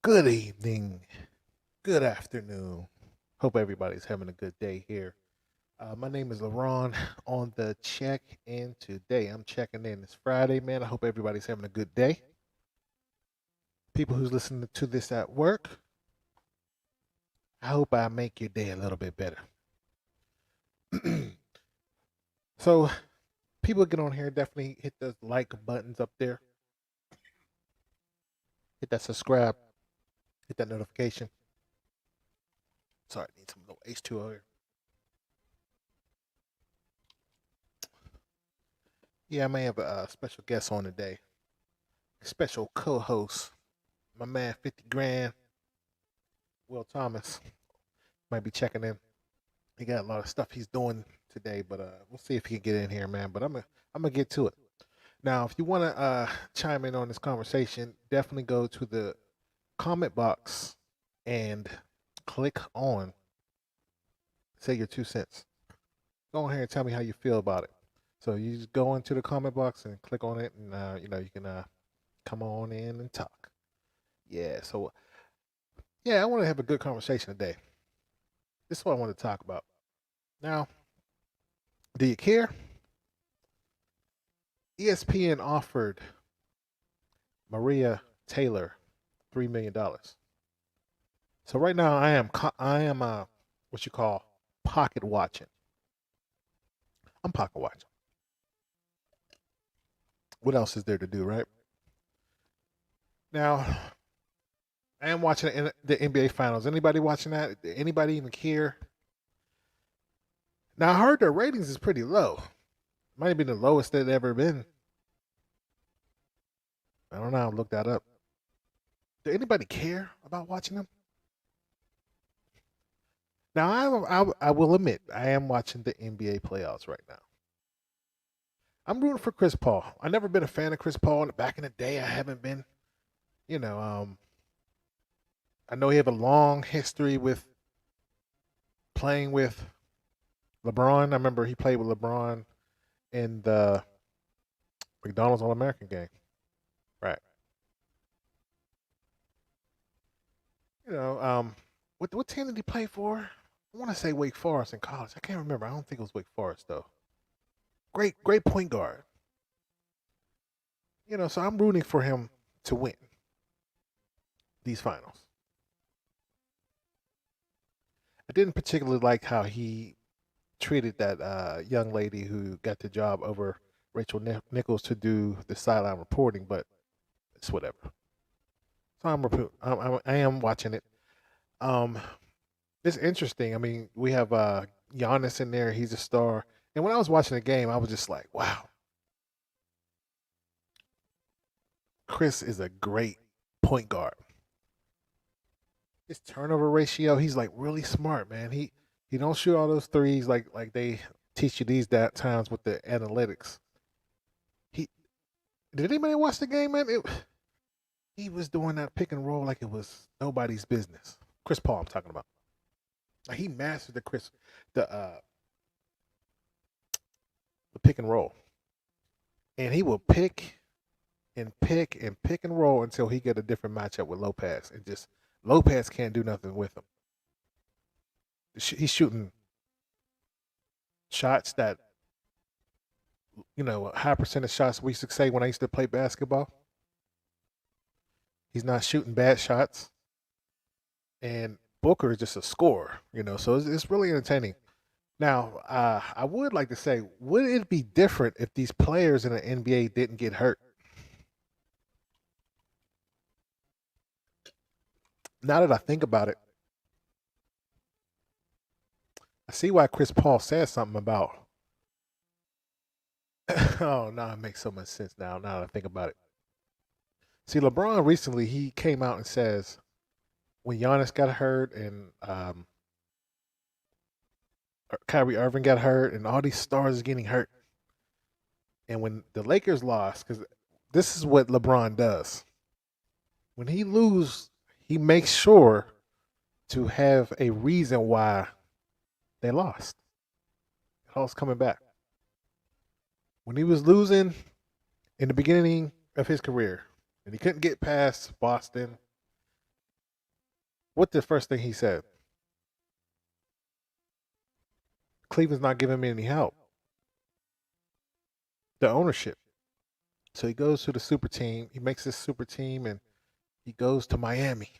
Good evening, good afternoon. Hope everybody's having a good day here. My name is LaRon on the check in today. I'm checking in. It's Friday, man. I hope everybody's having a good day. People who's listening to this at work, I hope I make your day a little bit better. So, people get on here, definitely hit the like buttons up there, hit that subscribe, hit that notification. Sorry, I need some little H2O here. Yeah, I may have a special guest on today, special co host, my man 50 Grand, Will Thomas, might be checking in. He got a lot of stuff he's doing today, but we'll see if he can get in here, man. But I'm gonna get to it. Now, if you want to chime in on this conversation, definitely go to the comment box and click on say your 2 cents. Go ahead and tell me how you feel about it. So you just go into the comment box and click on it, and you can come on in and talk. Yeah. So yeah, I want to have a good conversation today. This is what I want to talk about. Now, do you care? ESPN offered Maria Taylor $3 million. So right now I am what you call pocket watching. I'm pocket watching. What else is there to do, right? Now I am watching the NBA Finals. Anybody watching that? Anybody even care? Now I heard their ratings is pretty low. Might have been the lowest they've ever been. I don't know. I'll look that up. Do anybody care about watching them? Now I will admit I am watching the NBA playoffs right now. I'm rooting for Chris Paul. I've never been a fan of Chris Paul. Back in the day, I haven't been. You know, I know he have a long history with playing with LeBron. I remember he played with LeBron in the McDonald's All American game. Right. What team did he play for? I want to say Wake Forest in college. I can't remember. I don't think it was Wake Forest though. Great point guard. So I'm rooting for him to win these finals. I didn't particularly like how he treated that young lady who got the job over Rachel Nichols to do the sideline reporting, but it's whatever. So I am watching it. Um, it's interesting. I mean, we have Giannis in there. He's a star. And when I was watching the game, I was just like, wow, Chris is a great point guard. His turnover ratio, he's like really smart, man. He don't shoot all those threes like they teach you these that times with the analytics. He did anybody watch the game, man? He was doing that pick and roll like it was nobody's business. Chris Paul, I'm talking about. Like he mastered the the pick and roll, and he will pick and pick and pick and roll until he get a different matchup with Lopez, and just Lopez can't do nothing with him. He's shooting shots that high percentage shots we used to say when I used to play basketball. He's not shooting bad shots, and Booker is just a scorer. So it's really entertaining. Now, I would like to say, would it be different if these players in the NBA didn't get hurt? Now that I think about it, I see why Chris Paul said something about. Oh, no, it makes so much sense now. Now that I think about it, see, LeBron recently he came out and says when Giannis got hurt and Kyrie Irving got hurt and all these stars are getting hurt, and when the Lakers lost, because this is what LeBron does. When he lose, he makes sure to have a reason why they lost. Hall's coming back. When he was losing in the beginning of his career, and he couldn't get past Boston, What the first thing he said? Cleveland's not giving me any help. The ownership. So he goes to the super team. He makes this super team and he goes to Miami.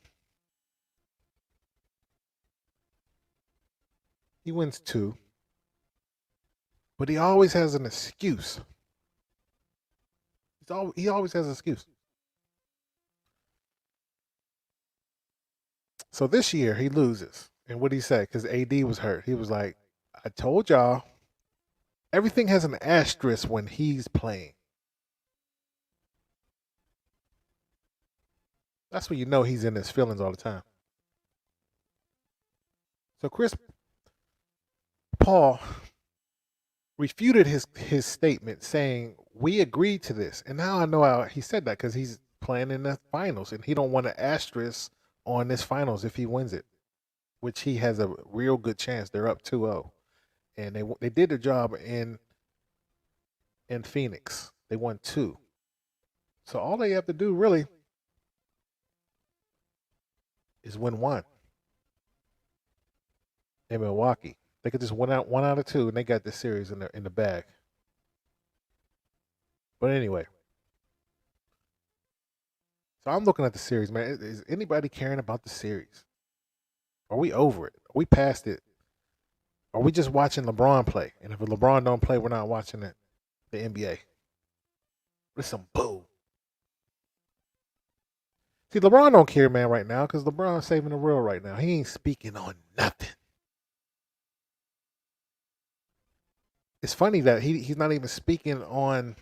He wins 2, but he always has an excuse. He always has an excuse. So this year he loses. And what did he say? Because AD was hurt. He was like, I told y'all, everything has an asterisk when he's playing. That's when you know he's in his feelings all the time. So Chris Paul refuted his statement saying, we agreed to this. And now I know how he said that because he's playing in the finals and he don't want an asterisk on this finals if he wins it, which he has a real good chance. They're up 2-0. And they did their job in Phoenix. They won 2. So all they have to do really is win 1 in Milwaukee. They could just win out 1 out of 2, and they got this series in the bag. But anyway, so I'm looking at the series, man. Is anybody caring about the series? Are we over it? Are we past it? Are we just watching LeBron play? And if LeBron don't play, we're not watching the NBA. It's some bull. See, LeBron don't care, man, right now because LeBron's saving the world right now. He ain't speaking on nothing. It's funny that he's not even speaking on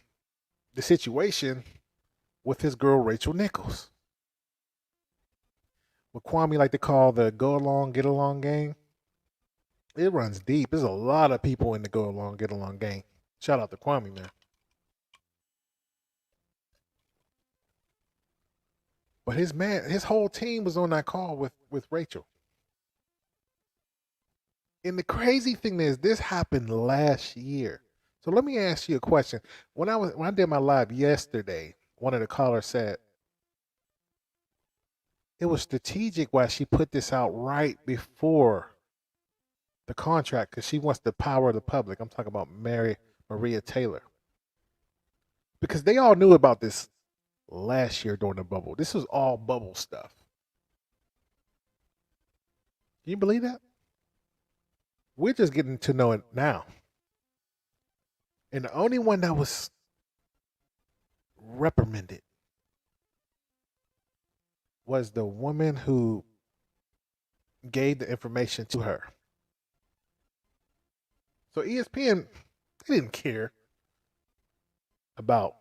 the situation with his girl Rachel Nichols. What Kwame like to call the go along, get along gang. It runs deep. There's a lot of people in the go along, get along gang. Shout out to Kwame, man. But his whole team was on that call with Rachel. And the crazy thing is, this happened last year. So let me ask you a question. When I did my live yesterday, one of the callers said it was strategic why she put this out right before the contract because she wants the power of the public. I'm talking about Maria Taylor. Because they all knew about this last year during the bubble. This was all bubble stuff. Can you believe that? We're just getting to know it now. And the only one that was reprimanded was the woman who gave the information to her. So ESPN, they didn't care about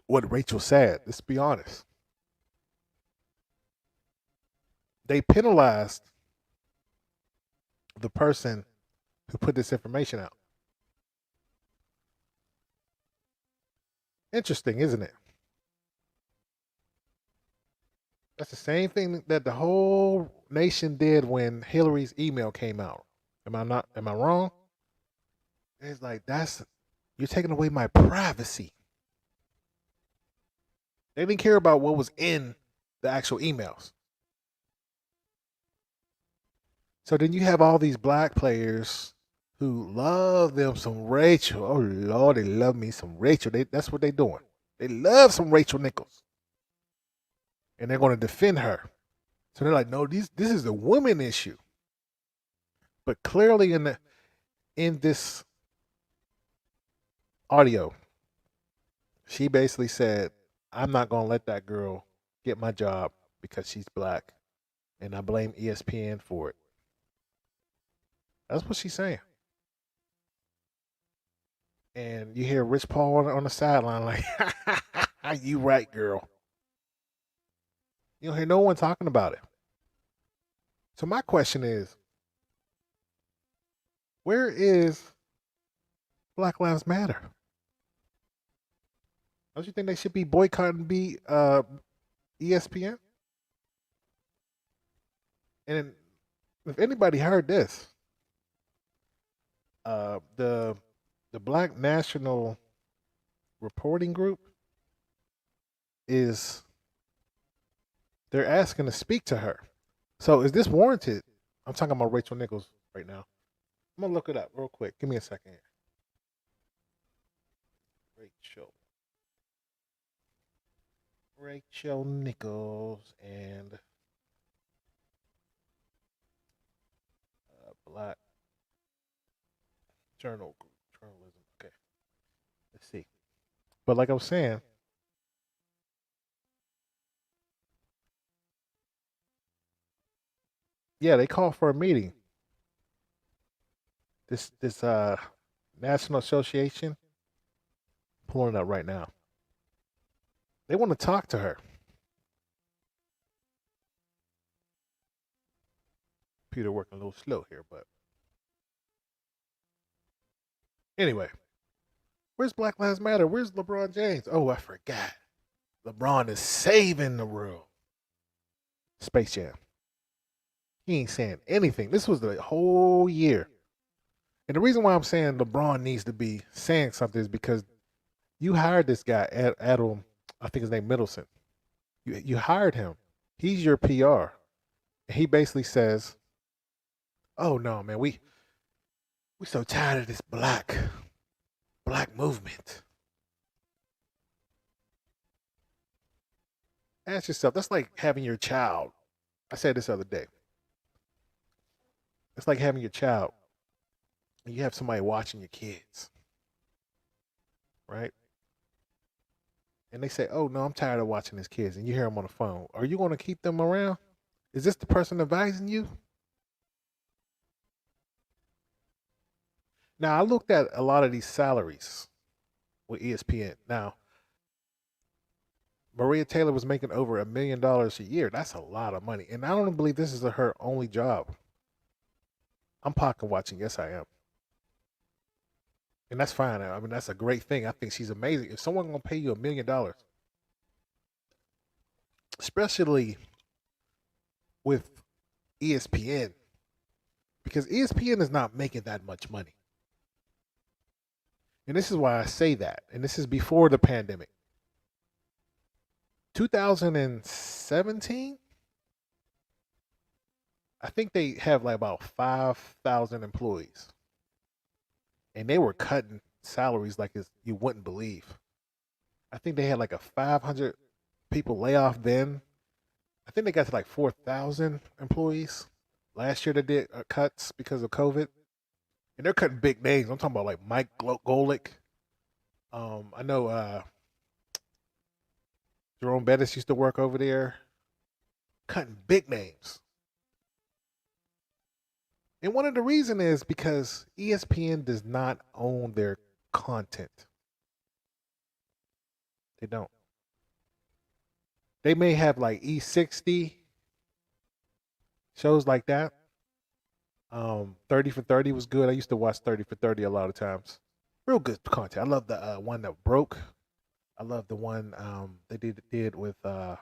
what Rachel said. Let's be honest. They penalized the person who put this information out. Interesting, isn't it? That's the same thing that the whole nation did when Hillary's email came out. Am I wrong? It's like you're taking away my privacy. They didn't care about what was in the actual emails. So then you have all these black players who love them some Rachel. Oh Lord, they love me some Rachel. That's what they're doing. They love some Rachel Nichols. And they're going to defend her. So they're like, no, this is a woman issue. But clearly in this audio, she basically said, I'm not going to let that girl get my job because she's black. And I blame ESPN for it. That's what she's saying. And you hear Rich Paul on the sideline like, you right, girl. You don't hear no one talking about it. So my question is, where is Black Lives Matter? Don't you think they should be boycotting ESPN? And if anybody heard this, the Black National Reporting Group they're asking to speak to her. So is this warranted? I'm talking about Rachel Nichols right now. I'm gonna look it up real quick. Give me a second. Rachel. Rachel Nichols and Black Journalism. Okay, let's see. But like I was saying, yeah, they called for a meeting. This National Association, pulling it up right now. They want to talk to her. Peter working a little slow here, but anyway, where's Black Lives Matter? Where's LeBron James? Oh, I forgot. LeBron is saving the world. Space Jam. He ain't saying anything. This was the whole year. And the reason why I'm saying LeBron needs to be saying something is because you hired this guy, Adam, I think his name Middleton. You hired him. He's your PR. And he basically says, "Oh no, man, we so tired of this black movement." Ask yourself, that's like having your child. I said this the other day. It's like having your child and you have somebody watching your kids, right? And they say, "Oh no, I'm tired of watching his kids," and you hear them on the phone. Are you going to keep them around? Is this the person advising you? Now I looked at a lot of these salaries with ESPN. Now Maria Taylor was making over $1 million a year. That's a lot of money, and I don't believe this is her only job. I'm pocket watching. Yes, I am, and that's fine. I mean, that's a great thing. I think she's amazing. If someone gonna pay you $1 million, especially with ESPN, because ESPN is not making that much money, and this is why I say that. And this is before the pandemic. 2017, I think they have like about 5,000 employees, and they were cutting salaries like you wouldn't believe. I think they had like a 500 people layoff then. I think they got to like 4,000 employees. Last year they did cuts because of COVID, and they're cutting big names. I'm talking about like Mike Golick. I know Jerome Bettis used to work over there, cutting big names. And one of the reasons is because ESPN does not own their content. They don't. They may have like E60 shows like that. 30 for 30 was good. I used to watch 30 for 30 a lot of times. Real good content. I love the one that broke. I love the one they did with Bad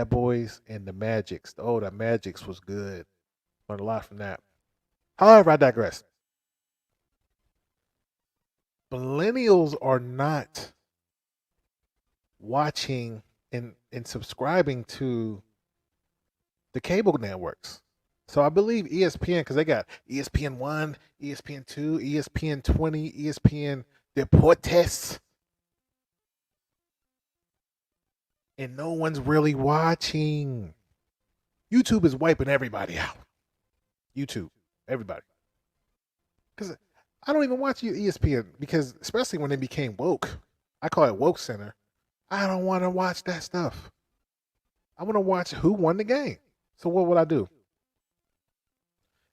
Boys and the Magics. Oh, the Magics was good. Learned a lot from that. However, I digress. Millennials are not watching and subscribing to the cable networks. So I believe ESPN, because they got ESPN one, ESPN two, ESPN 20, ESPN Deportes, and no one's really watching. YouTube is wiping everybody out. YouTube, everybody. Because I don't even watch ESPN because, especially when they became woke, I call it woke center. I don't want to watch that stuff. I want to watch who won the game. So what would I do?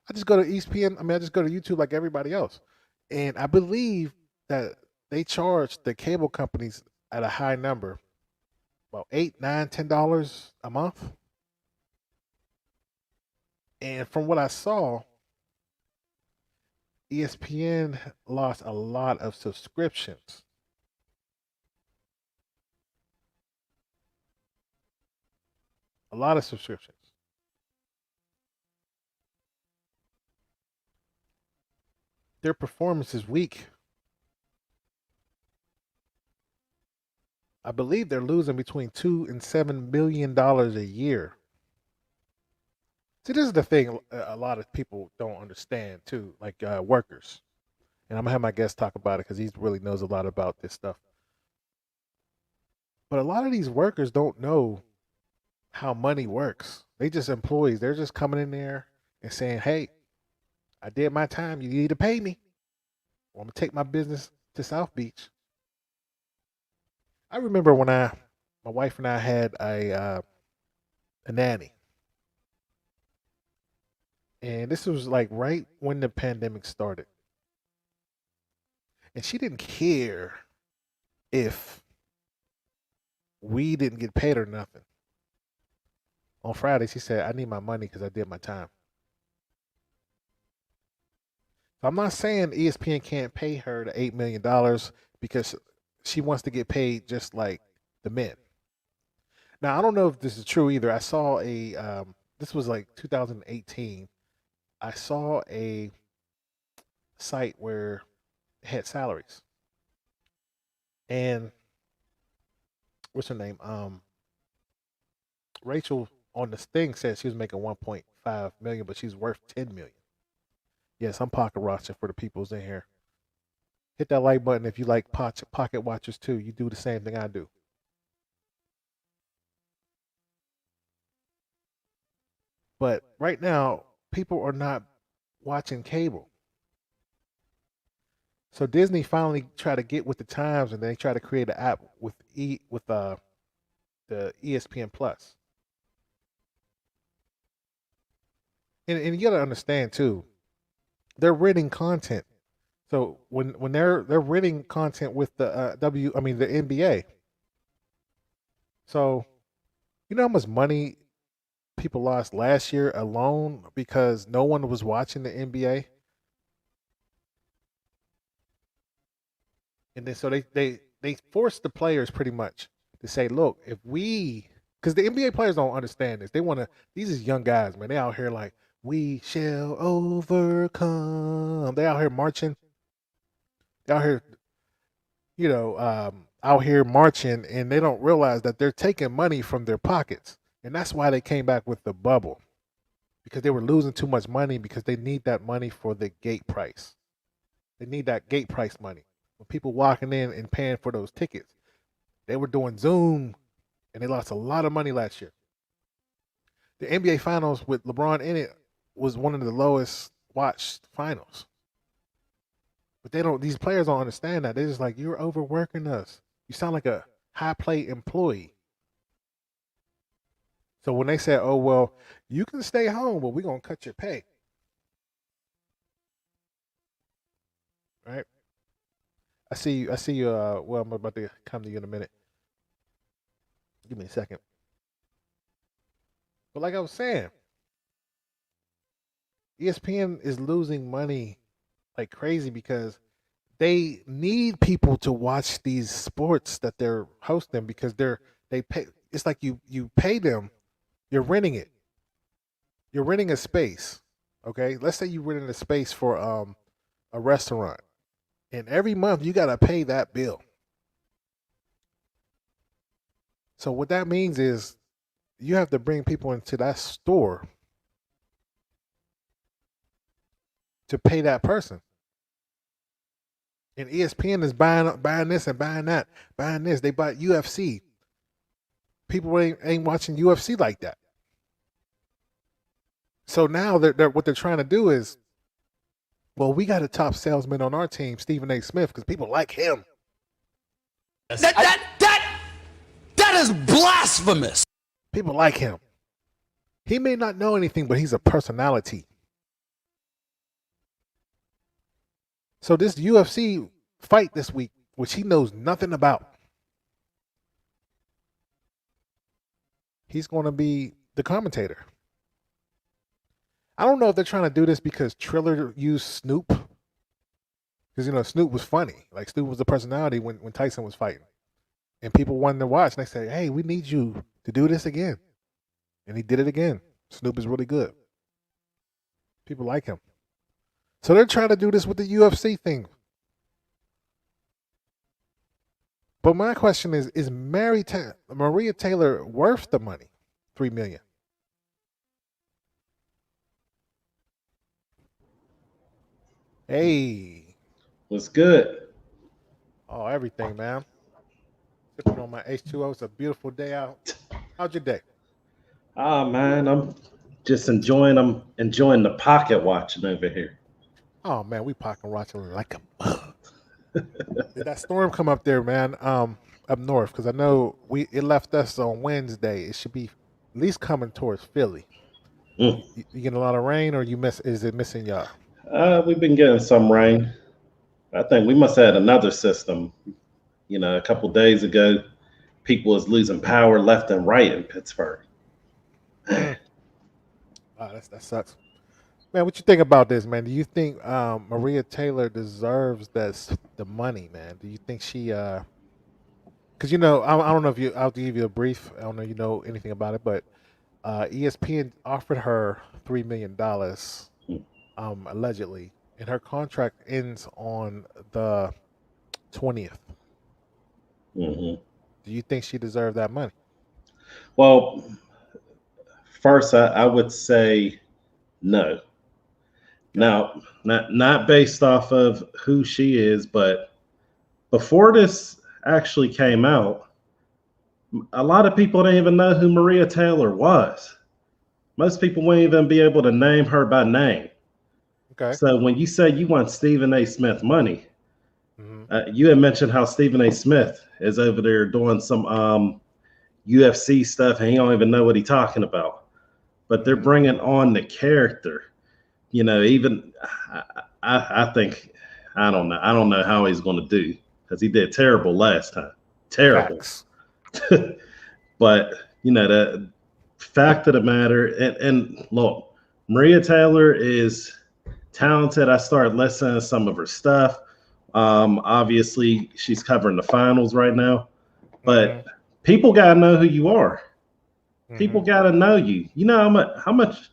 I just go to ESPN. I mean, I just go to YouTube like everybody else. And I believe that they charge the cable companies at a high number, about $8, $9, $10 a month. And from what I saw, ESPN lost a lot of subscriptions. A lot of subscriptions. Their performance is weak. I believe they're losing between $2 and $7 million a year. See, this is the thing a lot of people don't understand too, like workers. And I'm gonna have my guest talk about it because he really knows a lot about this stuff. But a lot of these workers don't know how money works. They just employees. They're just coming in there and saying, "Hey, I did my time. You need to pay me. Or I'm gonna take my business to South Beach." I remember when my wife and I had a nanny, and this was like right when the pandemic started, and she didn't care if we didn't get paid or nothing. On Friday, she said, "I need my money because I did my time." So I'm not saying ESPN can't pay her the $8 million because she wants to get paid just like the men. Now I don't know if this is true either. I saw a this was like 2018. I saw a site where it had salaries, and what's her name? Rachel on this thing said she was making 1.5 million, but she's worth 10 million. Yes, I'm pocket watching for the peoples in here. Hit that like button if you like pocket watchers too. You do the same thing I do. But right now, people are not watching cable. So Disney finally tried to get with the times, and they try to create an app with the ESPN Plus. And you got to understand too, they're renting content. So when they're renting content with the I mean the NBA. So you know how much money people lost last year alone because no one was watching the NBA, and then so they forced the players pretty much to say, look, if we, because the NBA players don't understand this, they want to. These is young guys, man. They out here like we shall overcome. They out here marching. They out here, out here marching, and they don't realize that they're taking money from their pockets, and that's why they came back with the bubble because they were losing too much money because they need that money for the gate price. They need that gate price money. When people walking in and paying for those tickets, they were doing Zoom, and they lost a lot of money last year. The NBA Finals with LeBron in it was one of the lowest watched finals. But they don't. These players don't understand that. They're just like, you're overworking us. You sound like a high play employee. So when they said, "Oh well, you can stay home, but we're gonna cut your pay," right? I see you. I see you. Well, I'm about to come to you in a minute. Give me a second. But like I was saying, ESPN is losing money like crazy because they need people to watch these sports that they're hosting because they pay. It's like you pay them. You're renting it. You're renting a space. Okay, let's say you're renting a space for a restaurant, and every month you gotta pay that bill. So what that means is you have to bring people into that store to pay that person. And ESPN is buying this and buying that, buying this. They buy UFC. People ain't watching UFC like that. So now what they're trying to do is, well, we got a top salesman on our team, Stephen A. Smith, because people like him. That is blasphemous. People like him. He may not know anything, but he's a personality. So this UFC fight this week, which he knows nothing about, he's going to be the commentator. I don't know if they're trying to do this because Triller used Snoop, because Snoop was funny. Like Snoop was the personality when Tyson was fighting, and people wanted to watch. And they said, "Hey, we need you to do this again," and he did it again. Snoop is really good. People like him, so they're trying to do this with the UFC thing. But my question is Maria Taylor worth the money? $3 million. Hey. What's good? Oh, everything, man. Sipping on my H2O. It's a beautiful day out. How's your day? Ah, man, I'm just enjoying. I'm enjoying the pocket watching over here. Oh man, we pocket watching like a mug. Did that storm come up there, man? Up north, because I know it left us on Wednesday. It should be at least coming towards Philly. Mm. You getting a lot of rain, or you miss? Is it missing y'all? We've been getting some rain. I think we must have had another system. A couple days ago, people was losing power left and right in Pittsburgh. Mm. Ah, that sucks, man. What you think about this, man? Do you think Maria Taylor deserves the money, man? Do you think she because I don't know if I'll give you a brief. I don't know if you know anything about it, but ESPN offered her $3 million, allegedly, and her contract ends on the 20th. Hmm. Do you think she deserved that money? Well, first, I would say no. Okay. Now, not based off of who she is, but before this actually came out, a lot of people didn't even know who Maria Taylor was. Most people wouldn't even be able to name her by name. Okay. So when you say you want Stephen A. Smith money, Hmm. you had mentioned how Stephen A. Smith is over there doing some UFC stuff, and he don't even know what he's talking about. But they're Hmm. bringing on the character. Even I think I don't know. I don't know how he's going to do because he did terrible last time. Terrible. Facts. But the fact of the matter, and look, Maria Taylor is talented. I started listening to some of her stuff. Obviously, she's covering the finals right now, Hmm. but people gotta know who you are. Hmm. People gotta know you. You know how much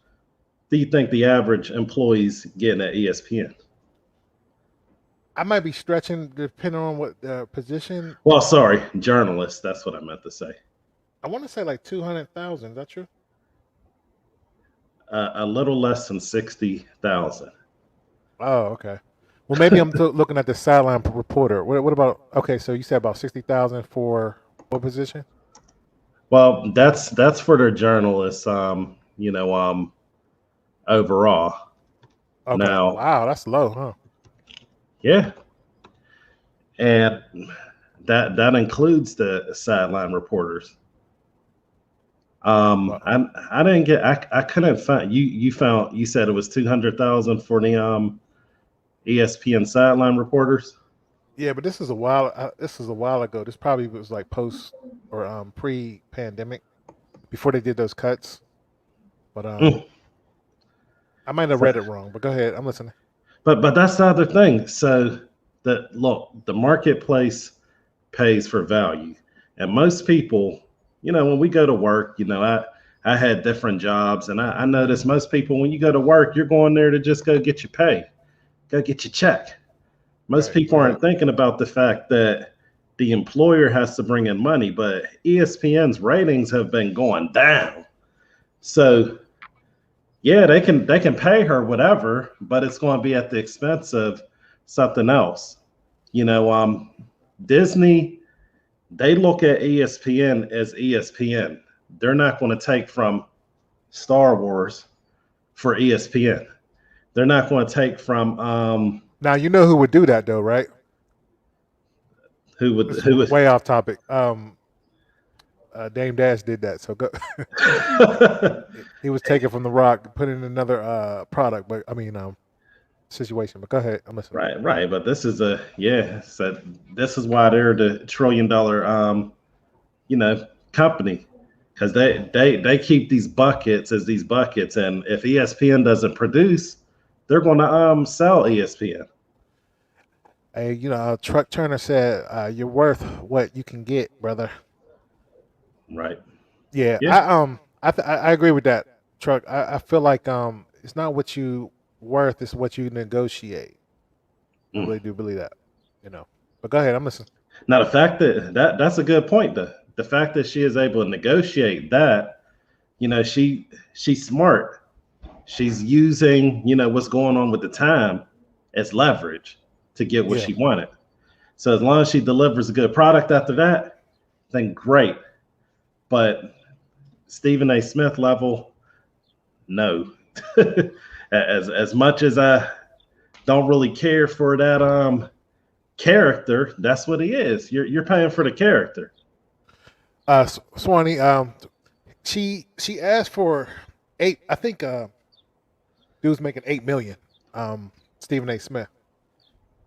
do you think the average employee's getting at ESPN? I might be stretching depending on what position. Well, sorry, journalists. That's what I meant to say. I want to say like 200,000. Is that true? A little less than 60,000. Oh, okay. Well, maybe I'm looking at the sideline reporter. What about? Okay, so you said about 60,000 for what position? Well, that's for their journalists. Overall. Okay. Now, Wow, that's low, huh? yeah, and that includes the sideline reporters. Well, I didn't get I couldn't find you said it was 200,000 for the ESPN sideline reporters. yeah, but this is a while. This is a while ago. This probably was like post or pre-pandemic, before they did those cuts. But Mm. I might have So, read it wrong. But go ahead, I'm listening. but that's the other thing. So the marketplace pays for value, and most people, when we go to work, I had different jobs, and I noticed most people when you go to work, you're going there to just go get your pay, go get your check. Most Right, people right. aren't thinking about the fact that the employer has to bring in money, but ESPN's ratings have been going down. So yeah, they can pay her whatever, but it's going to be at the expense of something else. You know, Disney, they look at ESPN as ESPN. They're not going to take from Star Wars for ESPN. They're not going to take from Now you know who would do that though, right? who would It's who would way off topic. Dame Dash did that. So go. He was taken from The Rock, put in another product, but I mean situation. But go ahead, I'm listening. Right, right. But this is so this is why they're the $1 trillion company. Because they keep these buckets as these buckets, and if ESPN doesn't produce, they're going to sell ESPN. Hey, Truck Turner said, "You're worth what you can get, brother." Right. Yeah, Yeah. I agree with that, Truck. I feel like it's not what you worth; it's what you negotiate. I Mm. really do believe that. But go ahead, I'm listening. Now the fact that's a good point. The fact that she is able to negotiate that, she's smart. She's using what's going on with the time as leverage to get what Yeah. she wanted. So as long as she delivers a good product after that, then great. But Stephen A. Smith level, no. as much as I don't really care for that character, that's what he is. You're paying for the character. Swanee, she asked for 8. I think he was making 8 million. Stephen A. Smith,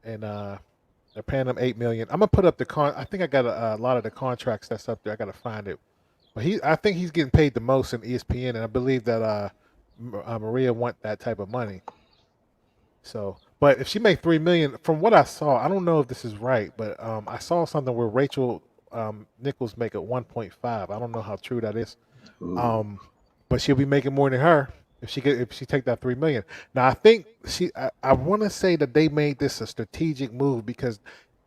and they're paying him 8 million. I'm gonna put up the I think I got a lot of the contracts that's up there. I gotta find it. But I think he's getting paid the most in ESPN, and I believe that Maria want that type of money. So, but if she made 3 million, from what I saw, I don't know if this is right, but I saw something where Rachel Nichols make it 1.5. I don't know how true that is. But she'll be making more than her if she take that 3 million. Now I think I want to say that they made this a strategic move because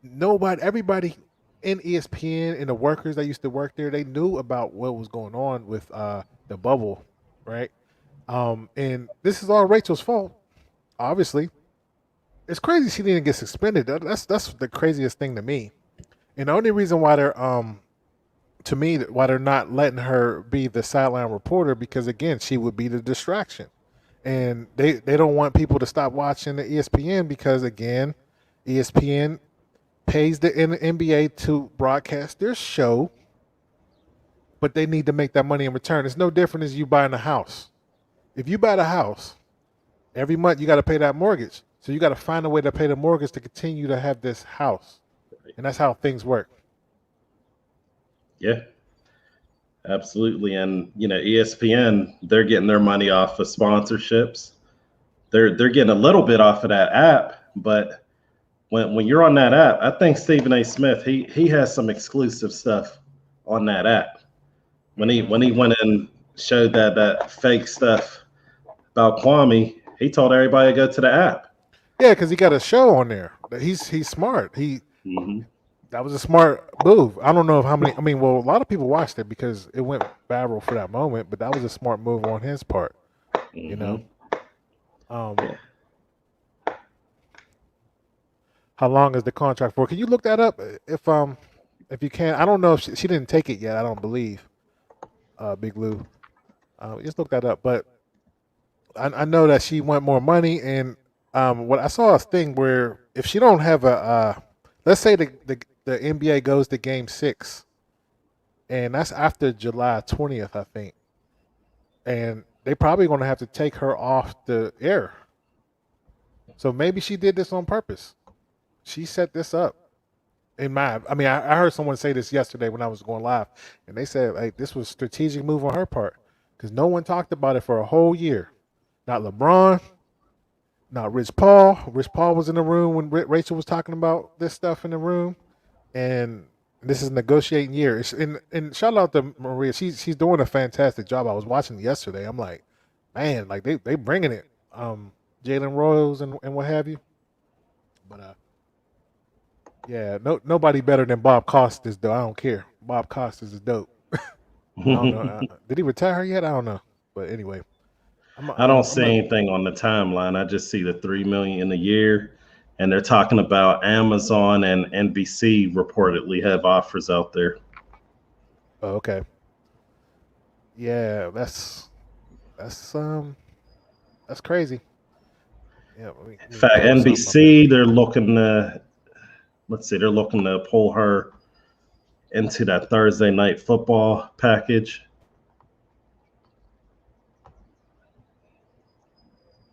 everybody in ESPN and the workers that used to work there, they knew about what was going on with the bubble, right? And this is all Rachel's fault. Obviously, it's crazy she didn't get suspended. That's the craziest thing to me. And the only reason why why they're not letting her be the sideline reporter because again she would be the distraction, and they don't want people to stop watching the ESPN because again, ESPN pays the NBA to broadcast their show, but they need to make that money in return. It's no different as you buying a house. If you buy the house, every month you got to pay that mortgage. So you got to find a way to pay the mortgage to continue to have this house. And that's how things work. Yeah, absolutely. And ESPN, they're getting their money off of sponsorships. They're getting a little bit off of that app, but when you're on that app, I think Stephen A. Smith, he has some exclusive stuff on that app. When he went and showed that fake stuff about Kwame, he told everybody to go to the app. Yeah, because he got a show on there. He's smart. That was a smart move. I don't know if how many. I mean, well, a lot of people watched it because it went viral for that moment. But that was a smart move on his part. You know. How long is the contract for? Can you look that up if you can? I don't know if she didn't take it yet. I don't believe. Big Lou. Just look that up. But I know that she want more money, and what I saw a thing where if she don't have let's say the NBA goes to Game 6, and that's after July 20th, I think, and they probably going to have to take her off the air. So maybe she did this on purpose. She set this up. I heard someone say this yesterday when I was going live, and they said, "Hey, this was a strategic move on her part because no one talked about it for a whole year. Not LeBron, not Rich Paul. Rich Paul was in the room when Rachel was talking about this stuff in the room, and this is negotiating year. And shout out to Maria. She's doing a fantastic job. I was watching yesterday. I'm like, man, like they bringing it. Jalen Royals and what have you. But yeah, nobody better than Bob Costas though. I don't care. Bob Costas is dope. I don't know. Did he retire yet? I don't know. But anyway, I don't see anything on the timeline. I just see the 3 million a year, and they're talking about Amazon and NBC reportedly have offers out there. Oh, okay. Yeah, that's crazy. Yeah. In fact, NBC they're looking to they're looking to pull her into that Thursday night football package.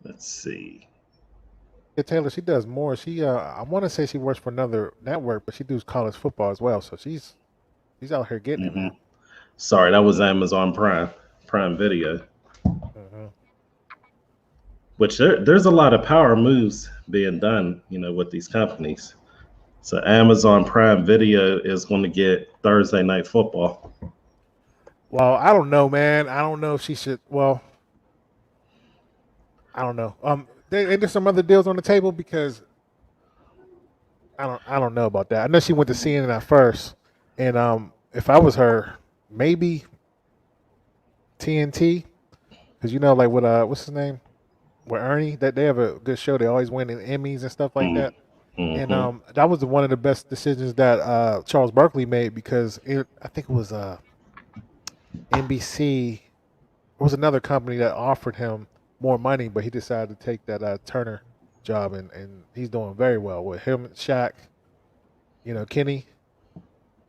Let's see. Yeah, Taylor, she does more. She I want to say she works for another network, but she does college football as well. So she's out here getting it, man. Sorry, that was Amazon Prime Video. Which there's a lot of power moves being done, with these companies. So Amazon Prime Video is going to get Thursday night football. Well, I don't know, man. I don't know if she should. Well, I don't know. There's some other deals on the table because I don't know about that. I know she went to CNN at first, and if I was her, maybe TNT, because like with what's his name, with Ernie. That they have a good show. They always win in Emmys and stuff like that. And Mm-hmm. that was one of the best decisions that Charles Barkley made because I think it was NBC. It was another company that offered him more money, but he decided to take that Turner job, and he's doing very well with him, Shaq, Kenny.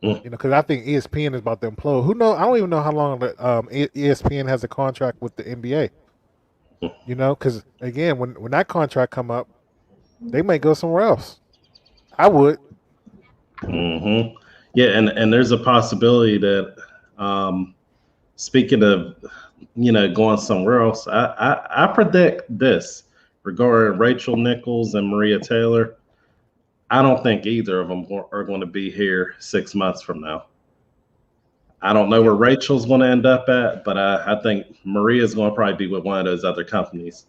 Mm. Because I think ESPN is about to implode. Who know? I don't even know how long ESPN has a contract with the NBA. Because again, when that contract come up, they may go somewhere else. I would. Mm-hmm. Yeah, and there's a possibility that, speaking of, going somewhere else, I predict this regarding Rachel Nichols and Maria Taylor. I don't think either of them are going to be here 6 months from now. I don't know Yeah. where Rachel's going to end up at, but I think Maria's going to probably be with one of those other companies,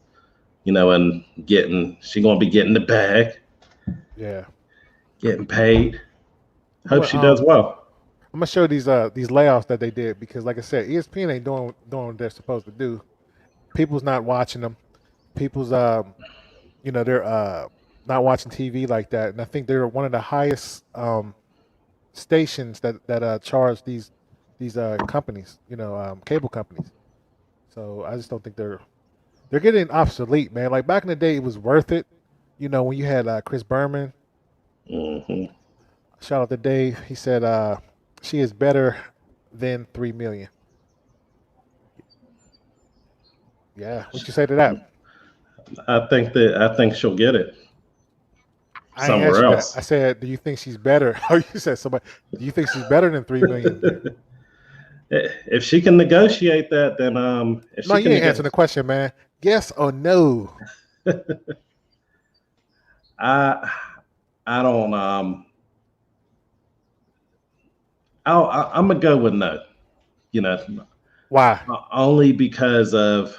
and she's going to be getting the bag, Yeah. getting paid. I'm Hope gonna, she does well. I'm gonna show these layoffs that they did because, like I said, ESPN ain't doing what they're supposed to do. People's not watching them. People's they're not watching TV like that, and I think they're one of the highest stations that charge these companies, cable companies. So I just don't think they're getting obsolete, man. Like back in the day, it was worth it. When you had Chris Berman. Hmm. Shout out to Dave. He said she is better than 3 million. Yeah, what you say to that? I think she'll get it I ain't asked somewhere you that. else. I said, do you think she's better? Oh, you said somebody. Do you think she's better than 3 million? If she can negotiate that, then if No, she you can ain't answering the negotiate, question, man. Yes or no? I I don't I'm gonna go with no. You know, Why? only because of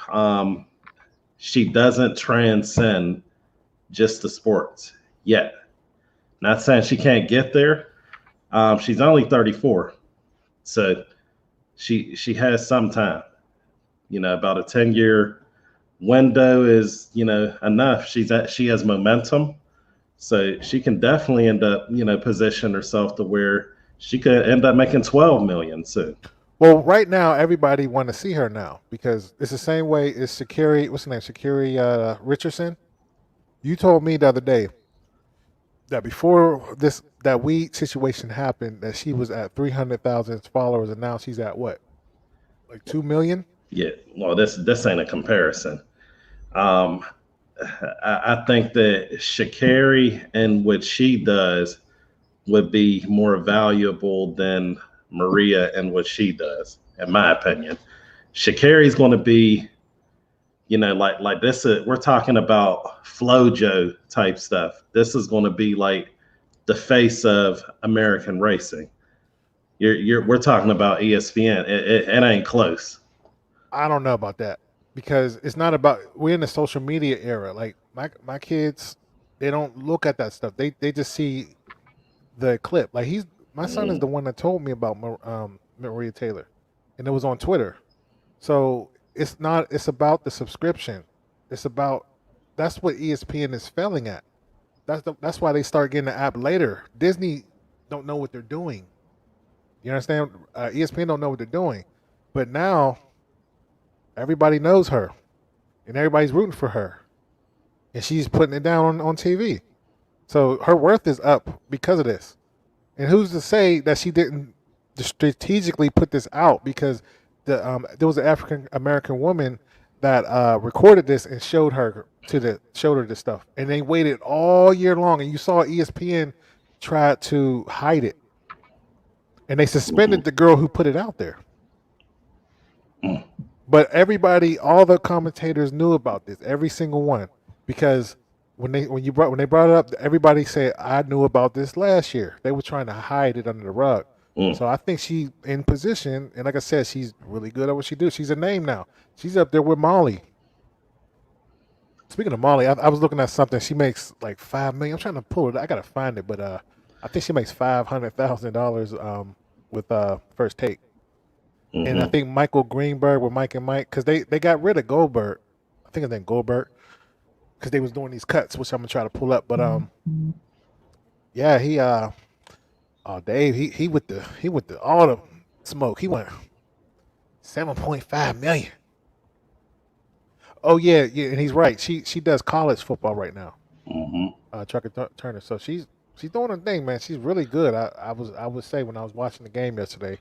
she doesn't transcend just the sports yet. Not saying she can't get there. She's only 34, so she has some time. About a 10-year window is enough. She has momentum, so she can definitely end up position herself to where she could end up making 12 million soon. Well, right now, everybody want to see her now because it's the same way as Shakiri. What's her name? Shakiri Richardson. You told me the other day that before that weed situation happened, that she was at 300,000 followers, and now she's at what, like 2 million? Yeah, well, this ain't a comparison. Um, I think that Shakari and what she does would be more valuable than Maria and what she does, in my opinion. Shakari's going to be, like this. We're talking about FloJo type stuff. This is going to be like the face of American racing. We're talking about ESPN. It ain't close. I don't know about that because it's not about. We're in the social media era. Like my kids, they don't look at that stuff. They just see the clip. Like my son is Mm, the one that told me about Maria Taylor, and it was on Twitter. So it's not. It's about the subscription. It's about that's what ESPN is failing at. That's why they start getting the app later. Disney don't know what they're doing. You understand? ESPN don't know what they're doing, but now everybody knows her and everybody's rooting for her, and she's putting it down on TV. So her worth is up because of this. And who's to say that she didn't strategically put this out because there was an African American woman that recorded this and showed her this stuff, and they waited all year long, and you saw ESPN try to hide it, and they suspended mhm, the girl who put it out there. mm. But everybody, all the commentators knew about this, every single one, because when they brought it up, everybody said I knew about this last year. They were trying to hide it under the rug. Mm. So I think she in position, and like I said, she's really good at what she do. She's a name now. She's up there with Molly. Speaking of Molly, I was looking at something. She makes like 5 million. I'm trying to pull it. I gotta find it, but I think she makes $500,000 with First Take. And I Hmm. think Michael Greenberg with Mike and Mike because they got rid of Goldberg. I think his name Goldberg. because they was doing these cuts, which I'm gonna try to pull up. But yeah, Dave, he with the all the smoke. He went 7.5 million. Oh yeah, and he's right. She does college football right now. Hmm. Trucker Turner. So she's doing her thing, man. She's really good. I would say when I was watching the game yesterday.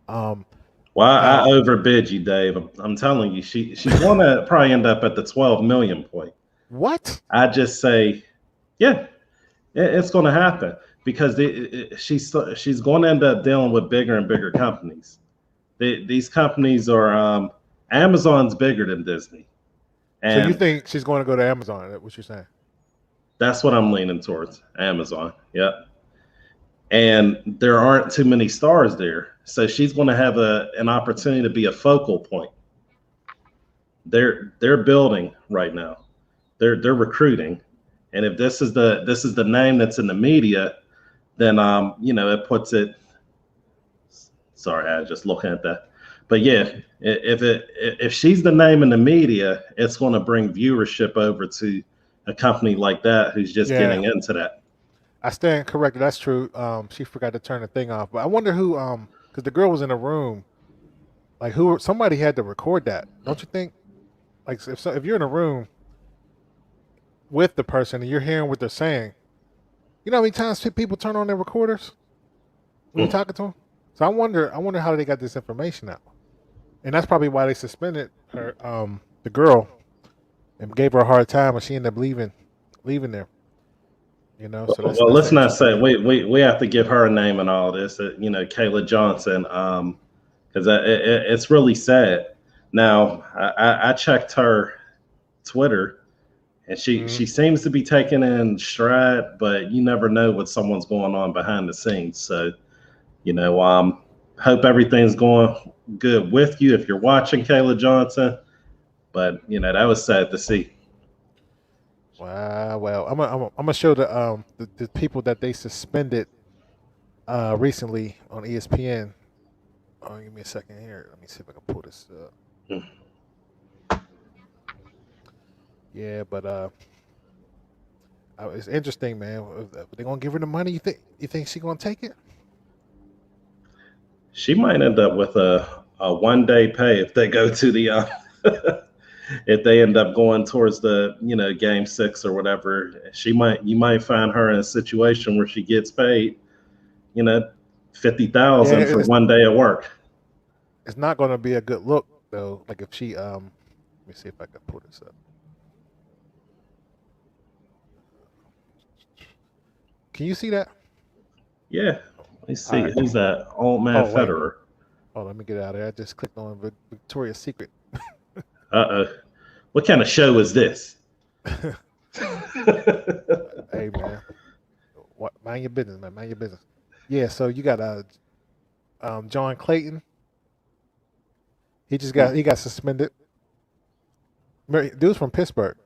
Um, Well, I now overbid you, Dave. I'm telling you, she's going to probably end up at the 12 million point. what? I just say, yeah, it's going to happen because she's going to end up dealing with bigger and bigger companies. These companies are Amazon's bigger than Disney, So you and think she's going to go to Amazon? That's what you're saying? that's what I'm leaning towards. Amazon, yep. And there aren't too many stars there, so she's going to have an opportunity to be a focal point. They're building right now. They're recruiting, and if this is the name that's in the media, then it puts it. Sorry, I was just looking at that. But yeah, if she's the name in the media, it's going to bring viewership over to a company like that who's just Yeah, getting into that. I stand corrected. That's true. She forgot to turn the thing off. But I wonder who because the girl was in a room. Like who? Somebody had to record that. Don't you think? Like if you're in a room with the person and you're hearing what they're saying, you know how many times people turn on their recorders when you're Mm. talking to them. So I wonder how they got this information out, and that's probably why they suspended her, the girl, and gave her a hard time, and she ended up leaving there. You know, so Well, that's let's an not interesting say thing. we have to give her a name and all this. Kayla Johnson, because it's really sad. Now, I checked her Twitter, and Mhm. she seems to be taking in stride, but you never know what someone's going on behind the scenes. So, hope everything's going good with you if you're watching Kayla Johnson. But that was sad to see. Wow. Well, I'm gonna show the people that they suspended recently on ESPN. Oh, give me a second here. Let me see if I can pull this up. Yeah, but it's interesting, man. If they gonna give her the money. You think she gonna take it? She might end up with a 1 day pay if they go to the if they end up going towards the game 6 or whatever. You might find her in a situation where she gets paid you know Yeah, 50,000 for 1 day of work. it's not gonna be a good look though. Like if she let me see if I can pull this up. Can you see that? Yeah, let me All see right. who's that old man Oh wait. Federer. Oh, let me get out of there. I just clicked on Victoria's Secret. Uh-oh, what kind of show is this? Hey man, mind your business, man. Mind your business. Yeah. So you got John Clayton. He got suspended. Dude's from Pittsburgh.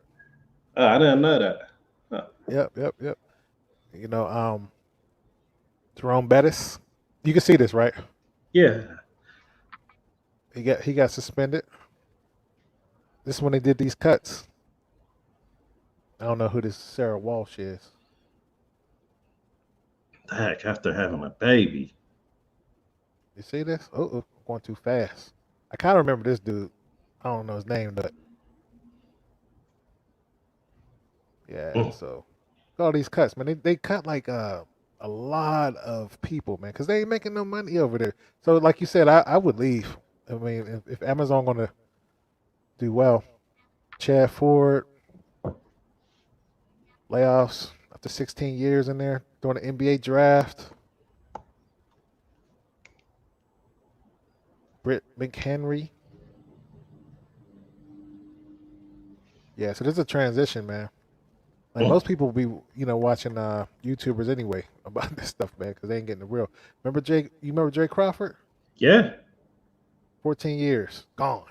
Oh, I didn't know that. Huh. Yep. You know, Jerome Bettis. You can see this, right? Yeah. He got suspended. This is when they did these cuts. I don't know who this Sarah Walsh is. Heck, after having a baby. You see this? Oh, going too fast. I kind of remember this dude. I don't know his name, but yeah. Mm. So all these cuts, man. They cut like a lot of people, man, because they ain't making no money over there. So like you said, I would leave. I mean, if Amazon gonna do well, Chad Ford layoffs after 16 years in there during the NBA draft. Britt McHenry. Yeah, so there's a transition, man. Like Mm. most people will be, watching YouTubers anyway about this stuff, man, because they ain't getting the real. Remember Jake? You remember Jay Crawford? Yeah. 14 years gone.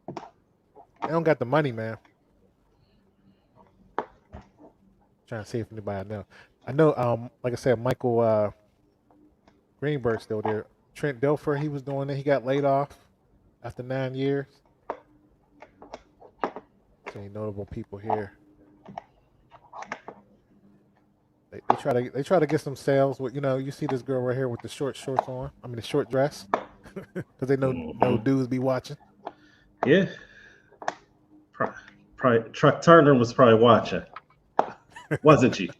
They don't got the money, man. Trying to see if anybody I know. I know, like I said, Michael Greenberg's still there. Trent Dilfer, he was doing it. He got laid off after 9 years. So any notable people here. They try to get some sales with you see this girl right here with the short shorts on. I mean the short dress, because they know no Mhm. dudes be watching. Yeah, probably Truck Turner was probably watching, wasn't you?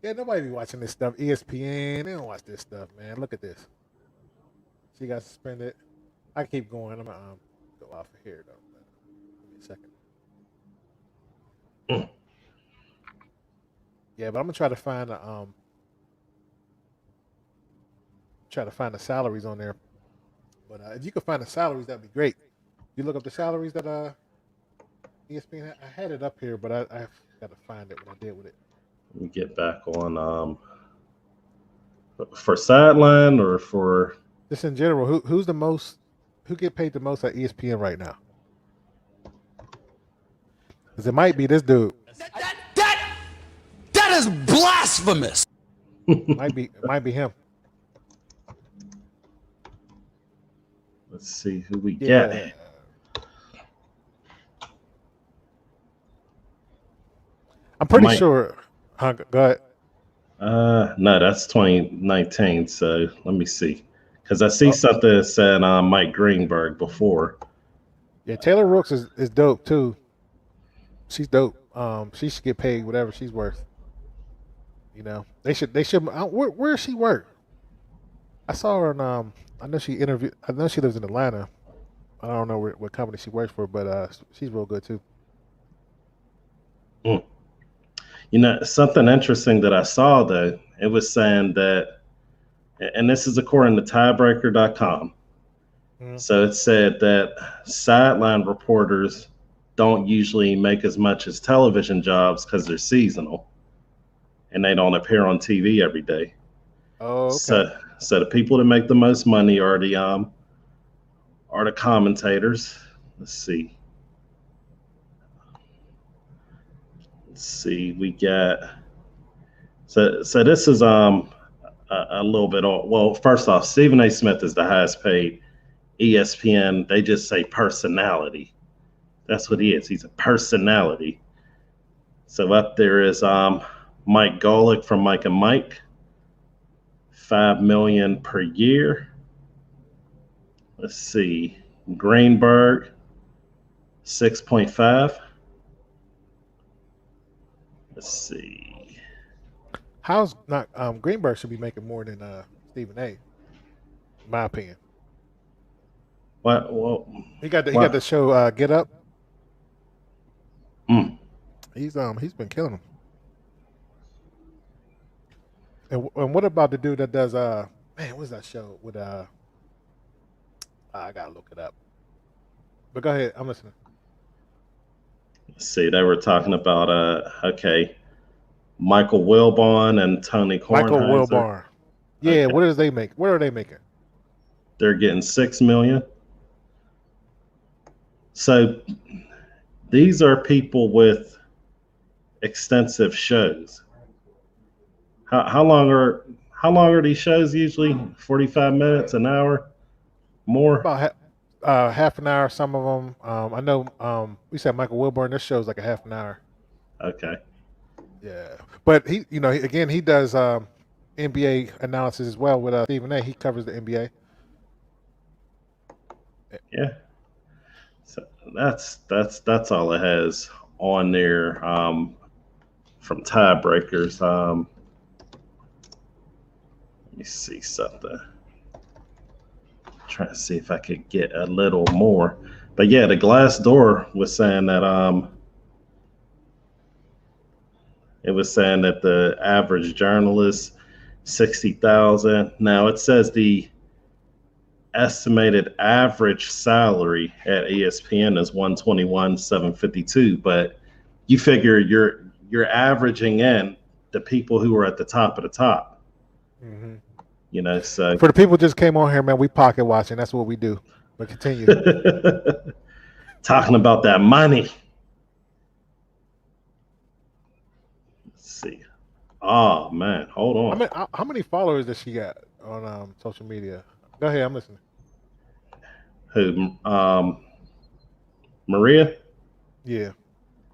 Yeah, nobody be watching this stuff. ESPN, they don't watch this stuff, man. Look at this. She got suspended. I keep going. I'm gonna go off of here though. But, give me a second. Mm. Yeah, but I'm gonna try to find the salaries on there. But if you could find the salaries, that'd be great. You look up the salaries that ESPN. I had it up here, but I got to find it when I did with it. Let me get back on for sideline or for Just in general, who get paid the most at ESPN right now? Because it might be this dude. That is blasphemous. It might be him. let's see who we get. Yeah. I'm pretty Mike. sure. Go ahead. No, that's 2019. So let me see, because I see Oh, something that said Mike Greenberg before. yeah. Taylor Rooks is dope too. She's dope. She should get paid whatever she's worth. They should. Where she work? I saw her in. I know she interviewed. I know she lives in Atlanta. I don't know what company she works for, but she's real good too. Mm. Something interesting that I saw though, it was saying that, and this is according to tiebreaker.com. Mhm. So it said that sideline reporters don't usually make as much as television jobs because they're seasonal and they don't appear on TV every day. Oh, okay. So the people that make the most money are the commentators. Let's see. Let's see. We got so this is a little bit off. Well, first off, Stephen A. Smith is the highest paid. ESPN, they just say personality. That's what he Mhm. is. He's a personality. So up there is Mike Golick from Mike and Mike, 5 million per year. Let's see, Greenberg, 6.5. Let's see. How's not Greenberg should be making more than Stephen A. In my opinion. What? Well, He got the what? show Get Up. Mm. He's been killing them. And what about the dude that does man, what's that show with I gotta look it up. But go ahead, I'm listening. Let's see. They were talking about okay, Michael Wilbon and Tony Michael Kornheiser. Wilbarn. Yeah, Okay, what does they make? What are they making? they're getting 6 million. So these are people with extensive shows. How long are these shows usually? 45 minutes, an hour, more. About half an hour. Some of them. I know. We said Michael Wilburn. This show's like a half an hour. Okay. Yeah, but again, he does NBA analysis as well with Stephen A. He covers the NBA. Yeah. So that's all it has on there from tiebreakers. Let me see something. Trying to see if I could get a little more. But yeah, the glass door was saying that it was saying that the average journalist 60,000. Now it says the estimated average salary at ESPN is 121,752, but you figure you're averaging in the people who are at the top of the top, Hmm. so For the people who just came on here, man, we pocket watching. That's what we do. But continue. talking about that money. Let's see. Oh man, hold How on. many how many followers does she got on social media? Go ahead, I'm listening. Who Maria? Yeah.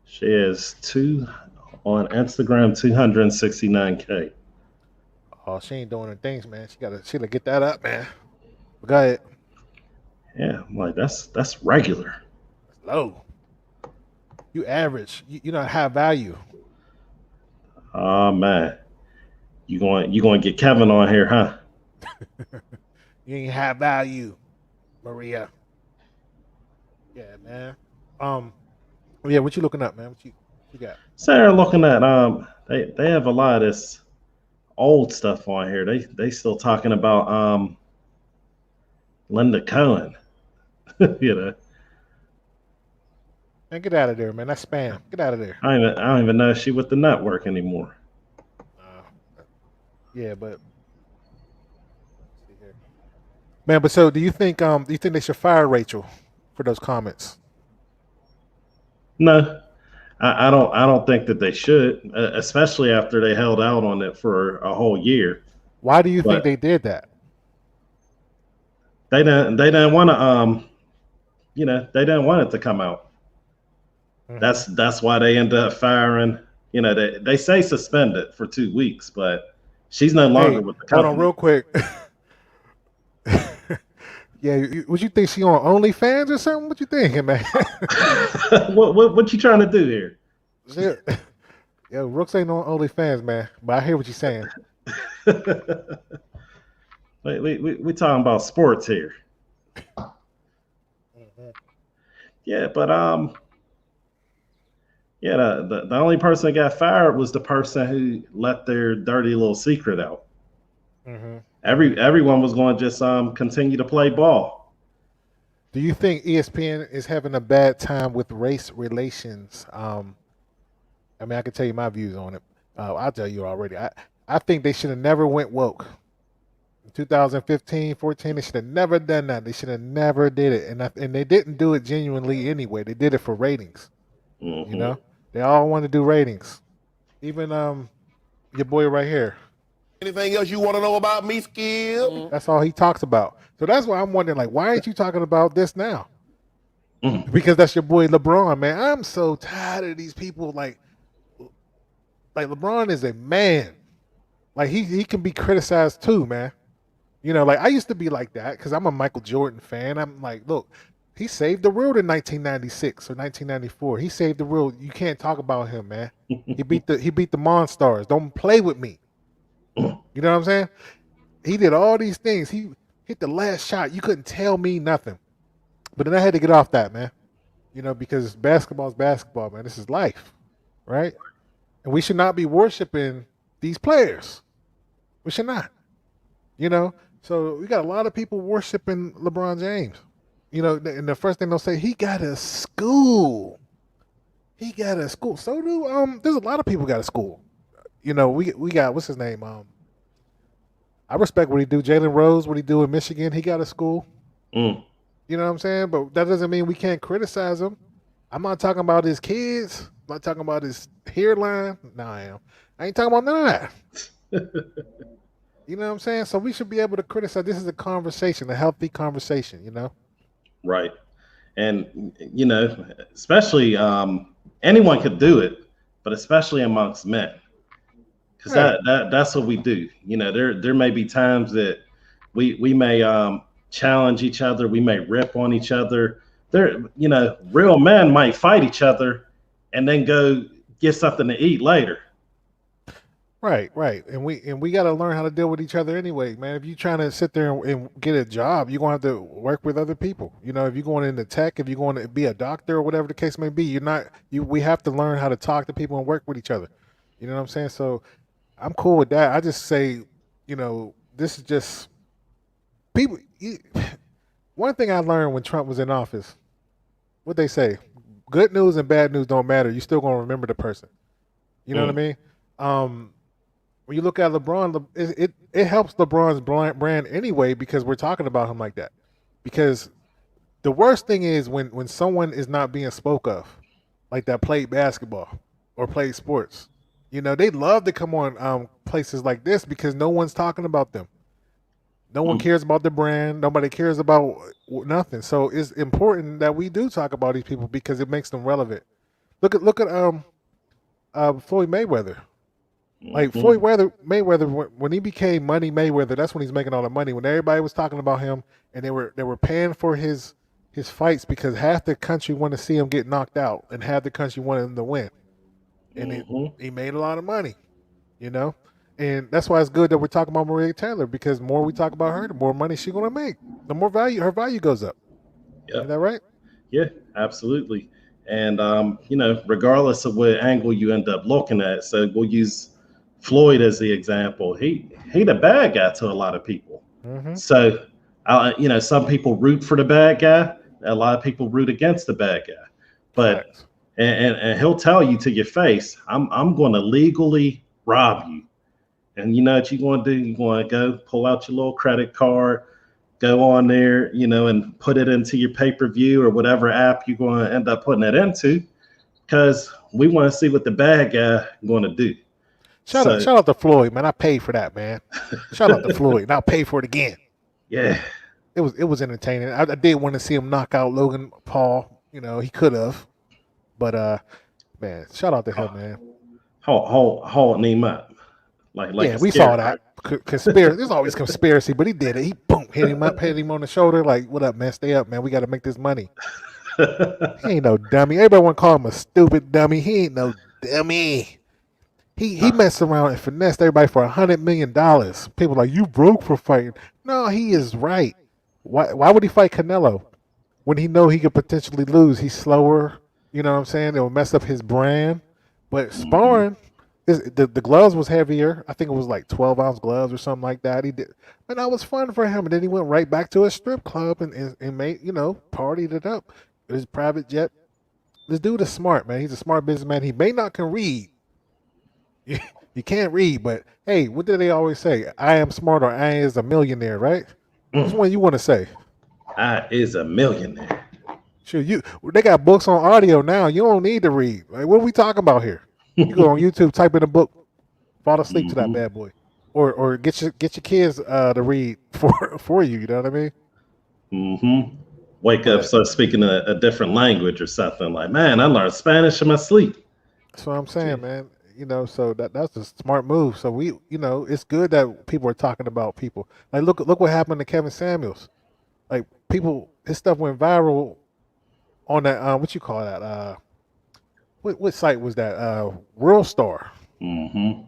She is on Instagram, 269K. Oh, she ain't doing her things, man. She gotta get that up, man. But go ahead. Yeah, I'm like that's regular. That's low. You average. You're not high value. Oh man, you going to get Kevin on here, huh? You ain't high value, Maria. Yeah, man. Um, yeah, what you looking up, man? What you got? So they're looking at they have a lot of this old stuff on here. They still talking about Linda Cohen. you know, Man, get out of there, man. That's spam. Get out of there. I don't even know if she with the network anymore. Yeah, but let's see here. Man, but so do you think they should fire Rachel for those comments? No, I don't think that they should, especially after they held out on it for a whole year. Why do you think But they did that? they didn't want to they didn't want it to come out. Hmm. That's why they ended up firing. They say suspended for 2 weeks, but she's no longer Hey, with the hold on, company. real quick. Yeah, would you think she on OnlyFans or something? What you thinking, man? what you trying to do here? Shit. Yeah, Rooks ain't on OnlyFans, man. But I hear what you're saying. we talking about sports here. Hmm. Yeah, but yeah, the only person that got fired was the person who let their dirty little secret out. Hmm. Hmm. Everyone was going to just continue to play ball. Do you think ESPN is having a bad time with race relations? I mean, I can tell you my views on it. I'll tell you already. I think they should have never went woke. In 2015, 14, they should have never done that. They should have never did it. And they didn't do it genuinely anyway. They did it for ratings. You Hmm. know, they all want to do ratings. Even your boy right here. Anything else you want to know about me, Skip? That's all he talks about. So that's why I'm wondering, like, why aren't you talking about this now? Hmm. Because that's your boy LeBron, man. I'm so tired of these people. Like LeBron is a man. Like he can be criticized too, man. Like I used to be like that because I'm a Michael Jordan fan. I'm like, look, he saved the world in 1996 or 1994. He saved the world. You can't talk about him, man. He beat the Monstars. Don't play with me. You know what I'm saying? He did all these things. He hit the last shot. You couldn't tell me nothing. But then I had to get off that, man. Because basketball is basketball, man. This is life, right? And we should not be worshiping these players. We should not. You know, so we got a lot of people worshiping LeBron James. And the first thing they'll say, he got a school. He got a school. So do there's a lot of people got a school. We got what's his name? I respect what he do. Jalen Rose, what he do in Michigan, he got a school. Mm. You know what I'm saying? But that doesn't mean we can't criticize him. I'm not talking about his kids. I'm not talking about his hairline. No, I am. I ain't talking about none of that. You know what I'm saying? So we should be able to criticize. This is a conversation, a healthy conversation. Right. And especially anyone could do it, but especially amongst men, because Right. that's what we do. There may be times that we may challenge each other, we may rip on each other. Real men might fight each other and then go get something to eat later. Right. And we got to learn how to deal with each other anyway, man. If you're trying to sit there and get a job, you're going to have to work with other people. If you're going into tech, if you're going to be a doctor or whatever the case may be, we have to learn how to talk to people and work with each other. You know what I'm saying? So I'm cool with that. I just say, this is just people. One thing I learned when Trump was in office, what they say, good news and bad news don't matter. You're still going to remember the person. You know what I Mm. mean? When you look at LeBron, it helps LeBron's brand anyway because we're talking about him like that. Because the worst thing is when someone is not being spoke of, like that played basketball or played sports. They love to come on places like this because no one's talking about them. No one Mm. cares about the brand. Nobody cares about nothing. So it's important that we do talk about these people because it makes them relevant. Look at Floyd Mayweather. Like Mhm. Mayweather, when he became Money Mayweather, that's when he's making all the money. When everybody was talking about him, and they were paying for his fights because half the country wanted to see him get knocked out, and half the country wanted him to win, and Mhm. he made a lot of money, you know. And that's why it's good that we're talking about Maria Taylor because the more we talk about her, the more money she's gonna make, the more her value goes up. Is Yep. that right? Yeah, absolutely. And regardless of what angle you end up looking at, so we'll use Floyd as the example. He the bad guy to a lot of people. Mm-hmm. So, some people root for the bad guy. A lot of people root against the bad guy. But Facts. and he'll tell you to your face, I'm going to legally rob you. And you know what you're going to do? You're going to go pull out your little credit card, go on there, and put it into your pay-per-view or whatever app you're going to end up putting it into, because we want to see what the bad guy going to do. So, Shout out to Floyd, man. I paid for that, man. Shout out to Floyd, and I'll pay for it again. yeah, It was entertaining. I did want to see him knock out Logan Paul. He could have, but man, shout out to him, man. holding him up like Yeah, a we saw scarecrow. that conspiracy. There's always conspiracy, but he did it. He boom, hit him up, hit him on the shoulder, like, "What up, man? Stay up, man. We got to make this money." He ain't no dummy. Everybody want to call him a stupid dummy. He ain't no dummy. He messed around and finessed everybody for $100 million. People like, you broke for fighting. No, he is right. Why would he fight Canelo when he know he could potentially lose? He's slower. You know what I'm saying? It will mess up his brand. But Mhm. sparring, the gloves was heavier. I think it was like 12-ounce gloves or something like that. He did, and that was fun for him. And then he went right back to a strip club and made partied it up. His private jet. This dude is smart, man. He's a smart businessman. He may not can read. You can't read, but hey, what do they always say? I am smart or I is a millionaire, right? Which Mm, one you want to say? I is a millionaire. Sure, they got books on audio now. You don't need to read. Like, what are we talking about here? You go on YouTube, type in a book, fall asleep to that Mhm. bad boy, or get your kids to read for you. You know what I mean? Mm-hmm. Wake up, But start speaking a different language or something. Like, man, I learned Spanish in my sleep. that's what I'm saying, Gee. man. So that's a smart move. So it's good that people are talking about people. Like, look what happened to Kevin Samuels. Like, his stuff went viral on that what you call that what site was that World Star. Mm-hmm.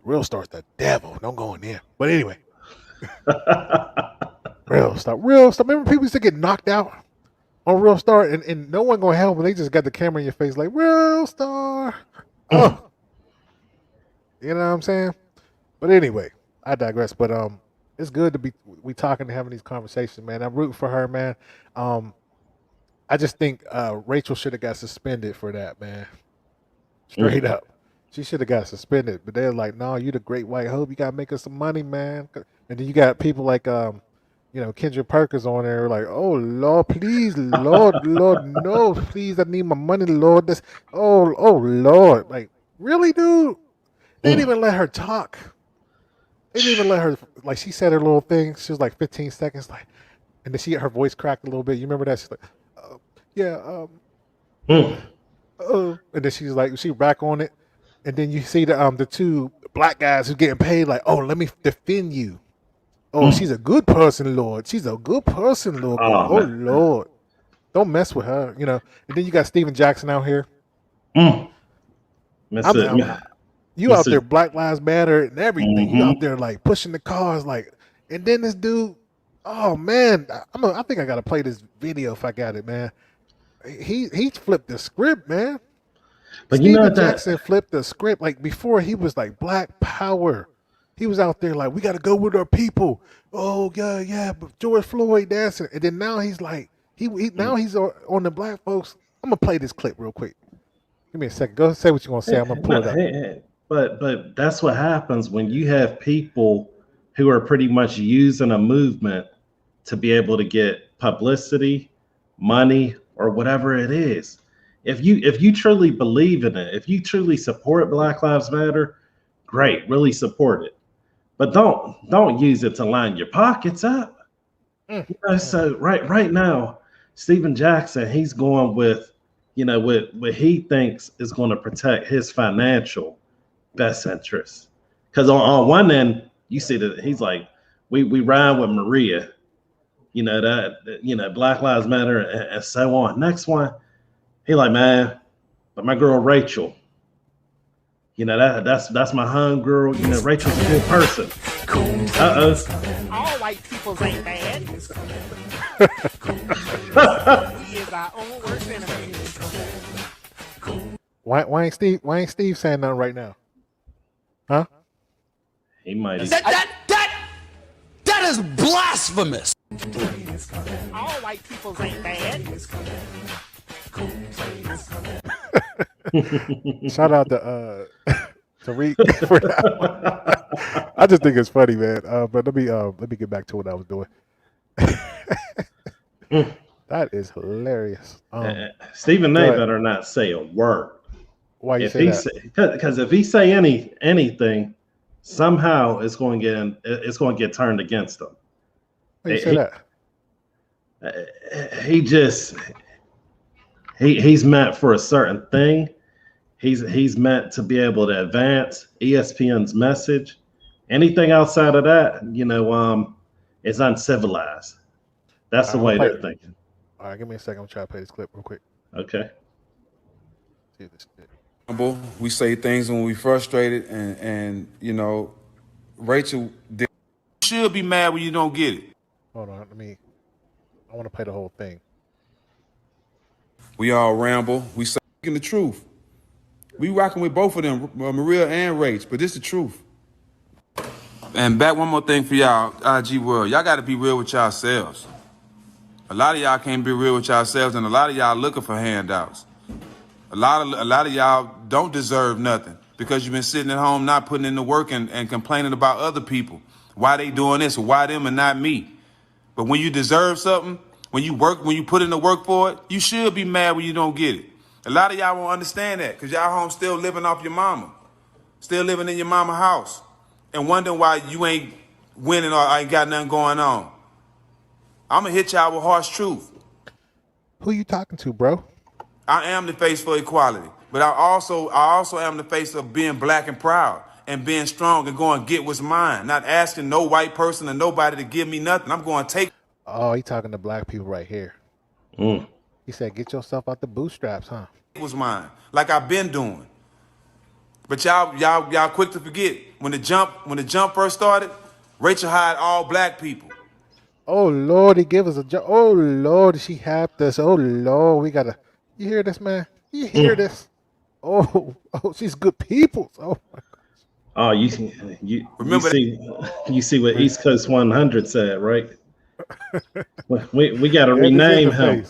Real Star's the devil, don't go in there, but anyway, Real Star, remember people used to get knocked out on Real Star, and no one gonna help them. They just got the camera in your face like, Real Star. Oh, you know what I'm saying? But anyway, I digress. But it's good to be we talking and having these conversations, man. I'm rooting for her, man. um I just think Rachel should have got suspended for that, man. Straight Mm. up. She should have got suspended, but they're like, "No, you the great white hope. You gotta make us some money, man." And then you got people like, Kendra Perkins on there, like, "Oh Lord, please, Lord, no, please, I need my money, Lord. This, oh Lord, like, really, dude? They didn't Mm. even let her talk. They didn't even let her, like, she said her little thing. She was like 15 seconds, like, and then her voice cracked a little bit. You remember that? She's like, uh, "Yeah, Mm. and then she's like, she back on it, and then you see the two black guys who getting paid, like, oh, let me defend you. Oh, Mm. she's a good person, Lord. She's a good person, Lord God. Oh Oh man. Lord, don't mess with her. And then you got Steven Jackson out here. Mm. I'm, Mr. I'm you out Mr. there, Black Lives Matter and everything. You out Mm-hmm. there like pushing the cars, like, and then this dude. Oh man, I think I gotta play this video if I got it, man. He flipped the script, man. But you know Steven that. Jackson flipped the script. Like, before, he was like Black Power. He was out there like, we got to go with our people. Oh yeah, yeah. But George Floyd dancing, and then now he's like, now he's on the black folks. I'm gonna play this clip real quick. Give me a second. Go say what you're gonna say. I'm gonna pull it up. But that's what happens when you have people who are pretty much using a movement to be able to get publicity, money, or whatever it is. If you truly believe in it, if you truly support Black Lives Matter, great, really support it. But don't use it to line your pockets up. Mm, mm, So right mm. now, Steven Jackson, he's going with, what he thinks is going to protect his financial best interests. Because on one end, you see that he's like, we ride with Maria, Black Lives Matter and so on. Next one, he like, man, but my girl Rachel, that's my home girl. Rachel's a good person. All white people ain't bad. He is our own worst enemy. Why ain't Steve saying nothing right now? Huh? He might. That is blasphemous. All white people ain't bad. Shout out to Tariq for that one. I just think it's funny, man. But let me get back to what I was doing. That is hilarious. Stephen A. better not say a word. Why you say that? Because if he say anything, somehow it's going to get turned against him. Why you say that? He's meant for a certain thing. He's meant to be able to advance ESPN's message. Anything outside of that, is uncivilized. That's the way they're thinking. All right, give me a second. I'm trying to play this clip real quick. Okay. See if this is We say things when we frustrated, and Rachel should be mad when you don't get it. Hold on, I want to play the whole thing. We all ramble. We say the truth. We rocking with both of them, Maria and Rach, but this the truth. And back one more thing for y'all, IG world. Y'all got to be real with yourselves. A lot of y'all can't be real with yourselves, and a lot of y'all looking for handouts. A lot of y'all don't deserve nothing because you've been sitting at home not putting in the work and complaining about other people. Why they doing this or why them and not me? But when you deserve something, when you put in the work for it, you should be mad when you don't get it. A lot of y'all won't understand that because y'all home still living off your mama, still living in your mama house, and wondering why you ain't winning or ain't got nothing going on. I'm gonna hit y'all with harsh truth. Who you talking to, bro? I am the face for equality, but I also am the face of being black and proud and being strong and going to get what's mine. Not asking no white person or nobody to give me nothing. I'm going to take. Oh, he talking to black people right here. He said, "Get yourself out the bootstraps, huh?" It was mine, like I've been doing. But y'all quick to forget when the jump first started. Rachel hired all black people. Oh Lord, he gave us a job. Oh Lord, she helped us. Oh Lord, we gotta. You hear this, man? You hear this? Oh, she's good people. Oh my gosh. Oh, you see what East Coast 100 said, right? We got to rename him.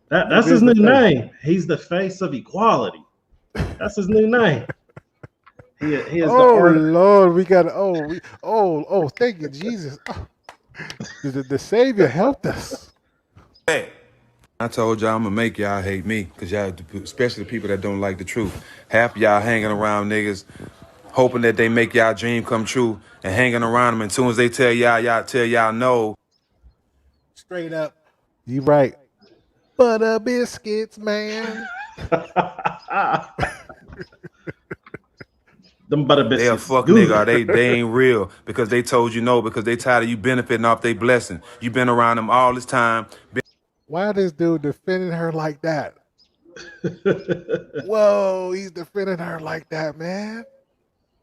That's his new name. He's the face of equality. That's his new name. He is Lord, we got to. Thank you, Jesus. Oh. The Savior helped us. Hey, I told y'all I'm gonna make y'all hate me because y'all, especially the people that don't like the truth. Half of y'all hanging around niggas, hoping that they make y'all dream come true, and hanging around them. And as soon as they tell y'all no. Straight up, you right. Butter biscuits, man. Them butter biscuits. They a fuck nigga. They ain't real because they told you no because they tired of you benefiting off their blessing. You been around them all this time. Why this dude defending her like that? Whoa, he's defending her like that, man.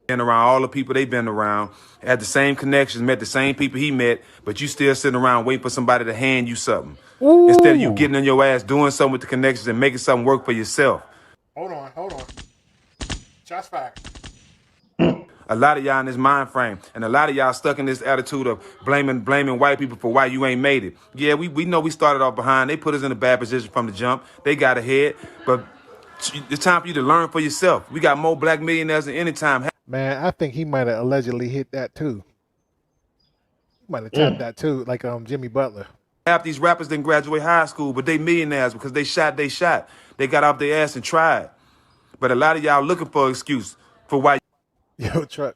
Been around all the people they been around, had the same connections, met the same people he met, but you still sitting around waiting for somebody to hand you something. Ooh. Instead of you getting on your ass, doing something with the connections and making something work for yourself. Hold on. Shots fired. A lot of y'all in this mind frame, and a lot of y'all stuck in this attitude of blaming white people for why you ain't made it. Yeah, we know we started off behind. They put us in a bad position from the jump. They got ahead, but it's time for you to learn for yourself. We got more black millionaires than any time. Man, I think he might have allegedly hit that too. He might have tapped that too, like Jimmy Butler. Half these rappers didn't graduate high school, but they millionaires because they shot. They got off their ass and tried. But a lot of y'all looking for an excuse for why. Yo, Truck,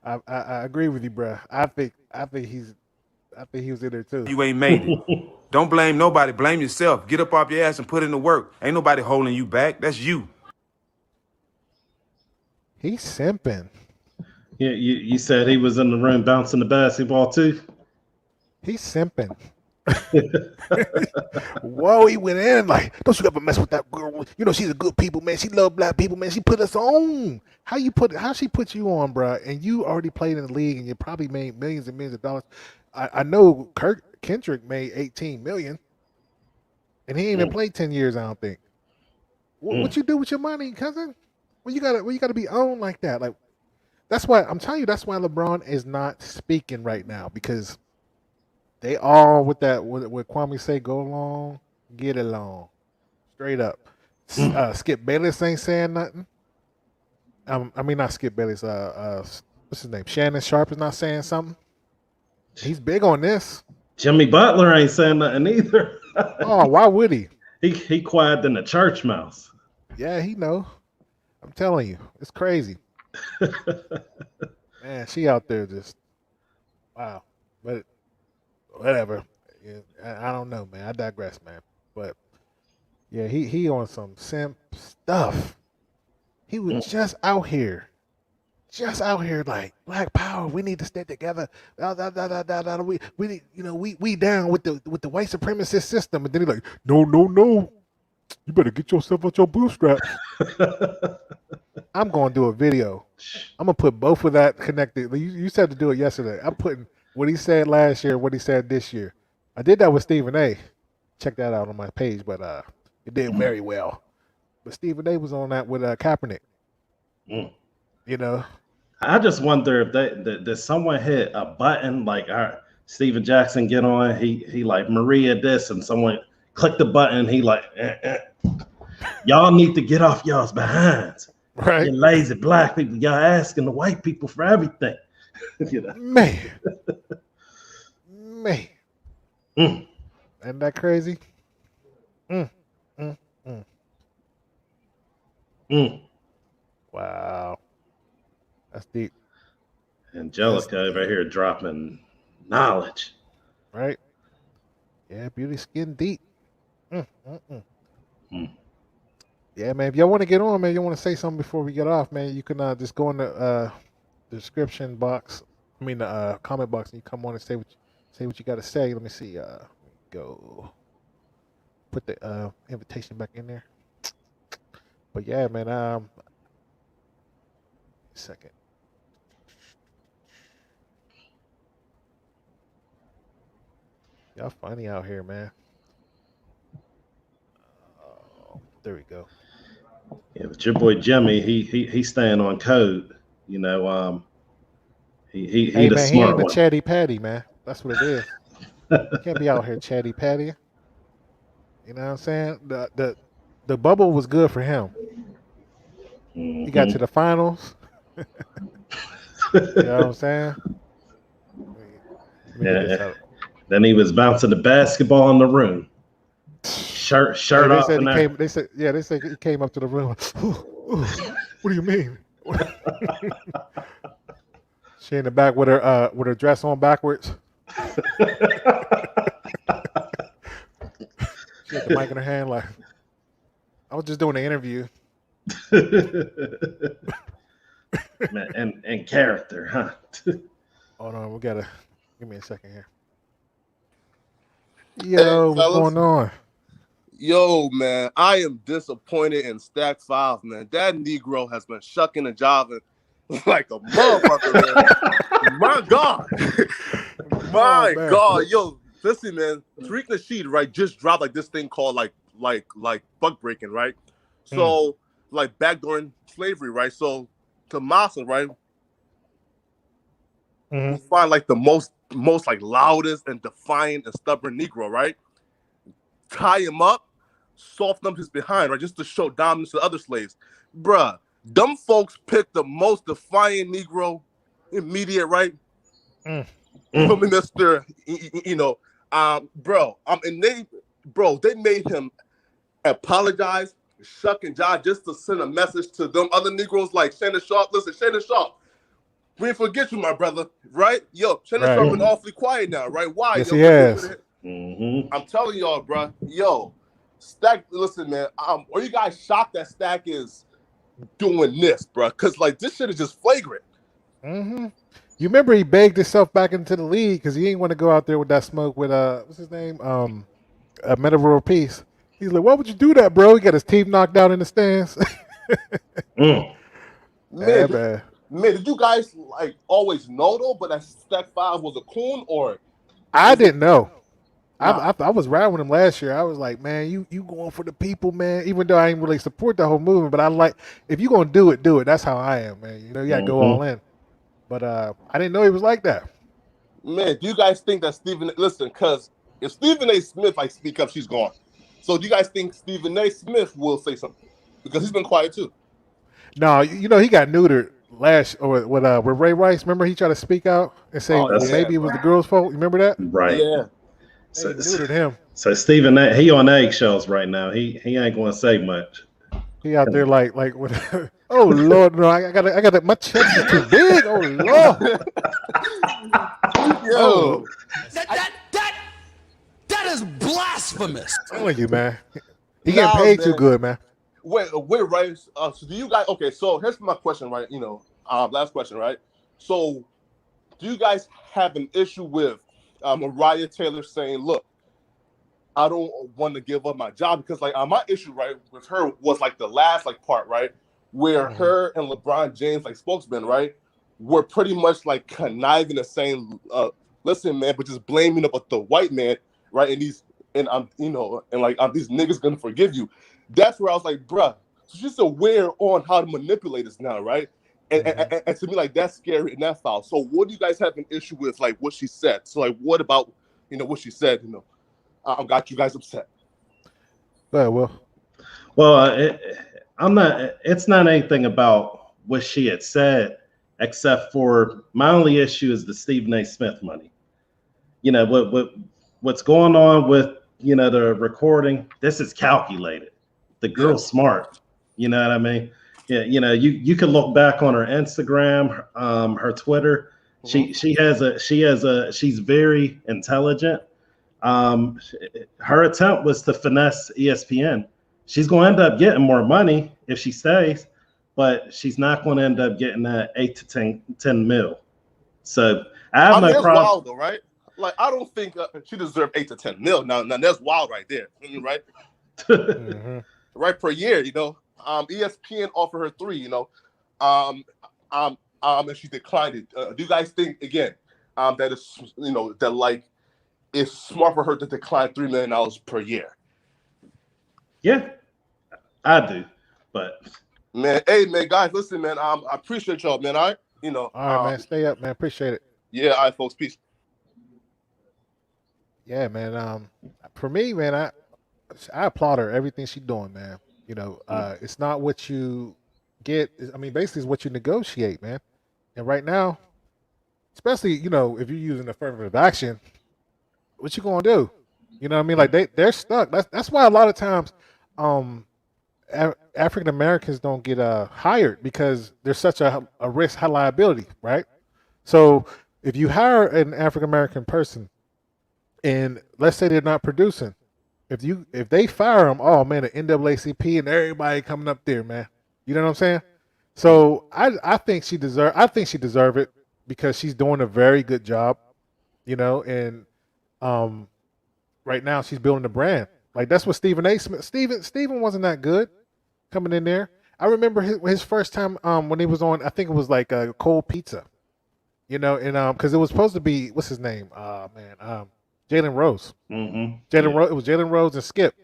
I agree with you, bro. I think he's I think he was in there too. You ain't made it. Don't blame nobody. Blame yourself. Get up off your ass and put in the work. Ain't nobody holding you back. That's you. He's simping. Yeah, you said he was in the room bouncing the basketball too. He's simping. Whoa, he went in like, don't you ever mess with that girl. You know she's a good people, man. She love black people, man. She put us on. How she put you on, bro? And you already played in the league, and you probably made millions and millions of dollars. I know Kendrick made 18 million, and he ain't even played 10 years. I don't think. What you do with your money, cousin? Well, you gotta be owned like that. Like that's why I'm telling you. That's why LeBron is not speaking right now because. They all with that what Kwame say, go along, get along, straight up. Skip Bayless ain't saying nothing. I mean not Skip Bayless. What's his name? Shannon Sharp is not saying something. He's big on this. Jimmy Butler ain't saying nothing either. Oh, why would he? He quiet than a church mouse. Yeah, he know. I'm telling you, it's crazy. Man, she out there just wow, but. Whatever. Yeah, I don't know, man. I digress, man. But yeah, he on some simp stuff. He was just out here like Black Power. We need to stay together. We need, we down with the white supremacist system. And then he's like, no. You better get yourself out your bootstraps. I'm gonna do a video. I'm gonna put both of that connected. You said to do it yesterday. I'm putting what he said last year, what he said this year. I did that with Stephen A. Check that out on my page, but it did very well. But Stephen A. was on that with Kaepernick. You know, I just wonder if that someone hit a button like Steven Jackson get on. He like Maria this, and someone clicked the button. He like, y'all need to get off y'all's behinds. Right, you lazy black people. Y'all asking the white people for everything. Man. Isn't that crazy? Wow, that's deep. Angelica over here dropping knowledge. Right? Yeah, beauty skin deep. Yeah, man. If y'all want to get on, man, you want to say something before we get off, man, you can just go in the description box. I mean the comment box, and you come on and say what you got to say. Let me see. Go. Put the invitation back in there. But yeah, man. Second. Y'all funny out here, man. There we go. Yeah, but your boy Jimmy, he's staying on code. You know, he hey, the man, smart he ain't one. a chatty patty, man. That's what it is. You can't be out here chatty patty. You know what I'm saying? The bubble was good for him. He got to the finals. You know what I'm saying? Let me get this out. Then he was bouncing the basketball in the room. Shirt They off. said they said he came up to the room. What do you mean? She in the back with her dress on backwards. She had the mic in her hand, like I was just doing an interview. Man, and character, huh? Hold on, we gotta give me a second here. Yo, what's going on? Yo, man, I am disappointed in Stack 5, man. That Negro has been shucking and jiving like a motherfucker, man. My God. My God. Yo, listen, man. Tariq Nasheed, right, just dropped like this thing called like buck breaking, right? So, like back during slavery, right? So, Tomasa, right? We find like the most like loudest and defiant and stubborn Negro, right? Tie him up, soften up his behind, right? Just to show dominance to other slaves. Bruh, dumb folks picked the most defiant Negro in media, right? Minister, they made him apologize, shuck and jive just to send a message to them other Negroes like Shannon Sharp. Listen, Shannon Sharp, We ain't forget you, my brother. Right? Yo, Chandler Right. Sharp been awfully quiet now, right? Why? Yes, Yo, he has. I'm telling y'all, bro. Yo, Stack, listen, man. Are you guys shocked that Stack is doing this, bro? Because like this shit is just flagrant. Mm-hmm. You remember he begged himself back into the league because he didn't want to go out there with that smoke with what's his name? Meta World Peace. He's like, why would you do that, bro? He got his teeth knocked out in the stands. Man, bad. man, did you guys like always know though? But that Stack 5 was a coon, or I didn't know. Nah. I was riding with him last year. I was like, man, you going for the people, man. Even though I didn't really support the whole movement, but I like if you gonna do it, do it. That's how I am, man. You know, you gotta go all in. But I didn't know he was like that. Man, do you guys think that Stephen? Listen, because if Stephen A. Smith like speak up, she's gone. So do you guys think Stephen A. Smith will say something? Because he's been quiet too. No, you know he got neutered with Ray Rice. Remember he tried to speak out and say maybe it was the girl's fault. You remember that? Right. Yeah. They neutered him. So Stephen, he on eggshells right now. He ain't going to say much. He out there like with, oh Lord, no, I got my chest is too big. Oh Lord. Yo, That is blasphemous. I'm telling you, man. He getting paid too good, man. wait, right? So do you guys? Okay, so here's my question, right? You know, last question, right? So, do you guys have an issue with Mariah Taylor saying, "Look, I don't want to give up my job," because like my issue, right, with her was like the last like part, right, where her and LeBron James, like spokesman, right, were pretty much like conniving and saying, "Listen, man," but just blaming about the white man, right? And these, and you know, and like these niggas gonna forgive you. That's where I was like, bruh, so she's aware on how to manipulate us now, right? And, and to me, like that's scary in that file. So, what do you guys have an issue with, like what she said? So, like, what about what she said? Got you guys upset. Well, I'm not. It's not anything about what she had said, except for my only issue is the Stephen A. Smith money. You know what's going on with the recording. This is calculated. The girl's smart. You know what I mean? Yeah. You can look back on her Instagram, her Twitter. She's very intelligent. Her attempt was to finesse ESPN. She's going to end up getting more money if she stays, but she's not going to end up getting that 8 to 10 mil. So I have no problem. Wild though, right? Like I don't think she deserved 8 to 10 mil. Now that's wild right there, right? Right per year, ESPN offered her 3, and she declined it. Do you guys think again that is that like it's smart for her to decline $3 million per year? Yeah, I do. But man, hey man, guys, listen, man. I appreciate y'all, man. All right, all right, man. Stay up, man. Appreciate it. Yeah, all right, folks. Peace. Yeah, man. For me, man, I applaud her everything she's doing, man. It's not what you get. I mean, basically, it's what you negotiate, man. And right now, especially if you're using affirmative action, what you gonna do? You know what I mean? Like they're stuck. That's why a lot of times, African Americans don't get hired because there's such a risk, high liability, right? So if you hire an African American person, and let's say they're not producing, if they fire them, oh man, the NAACP and everybody coming up there, man. You know what I'm saying? So I think she deserve it because she's doing a very good job, and right now she's building a brand. Like that's what Stephen A. Smith. Stephen wasn't that good coming in there. I remember his first time when he was on. I think it was like a cold pizza, and because it was supposed to be what's his name? Jalen Rose. It was Jalen Rose and Skip,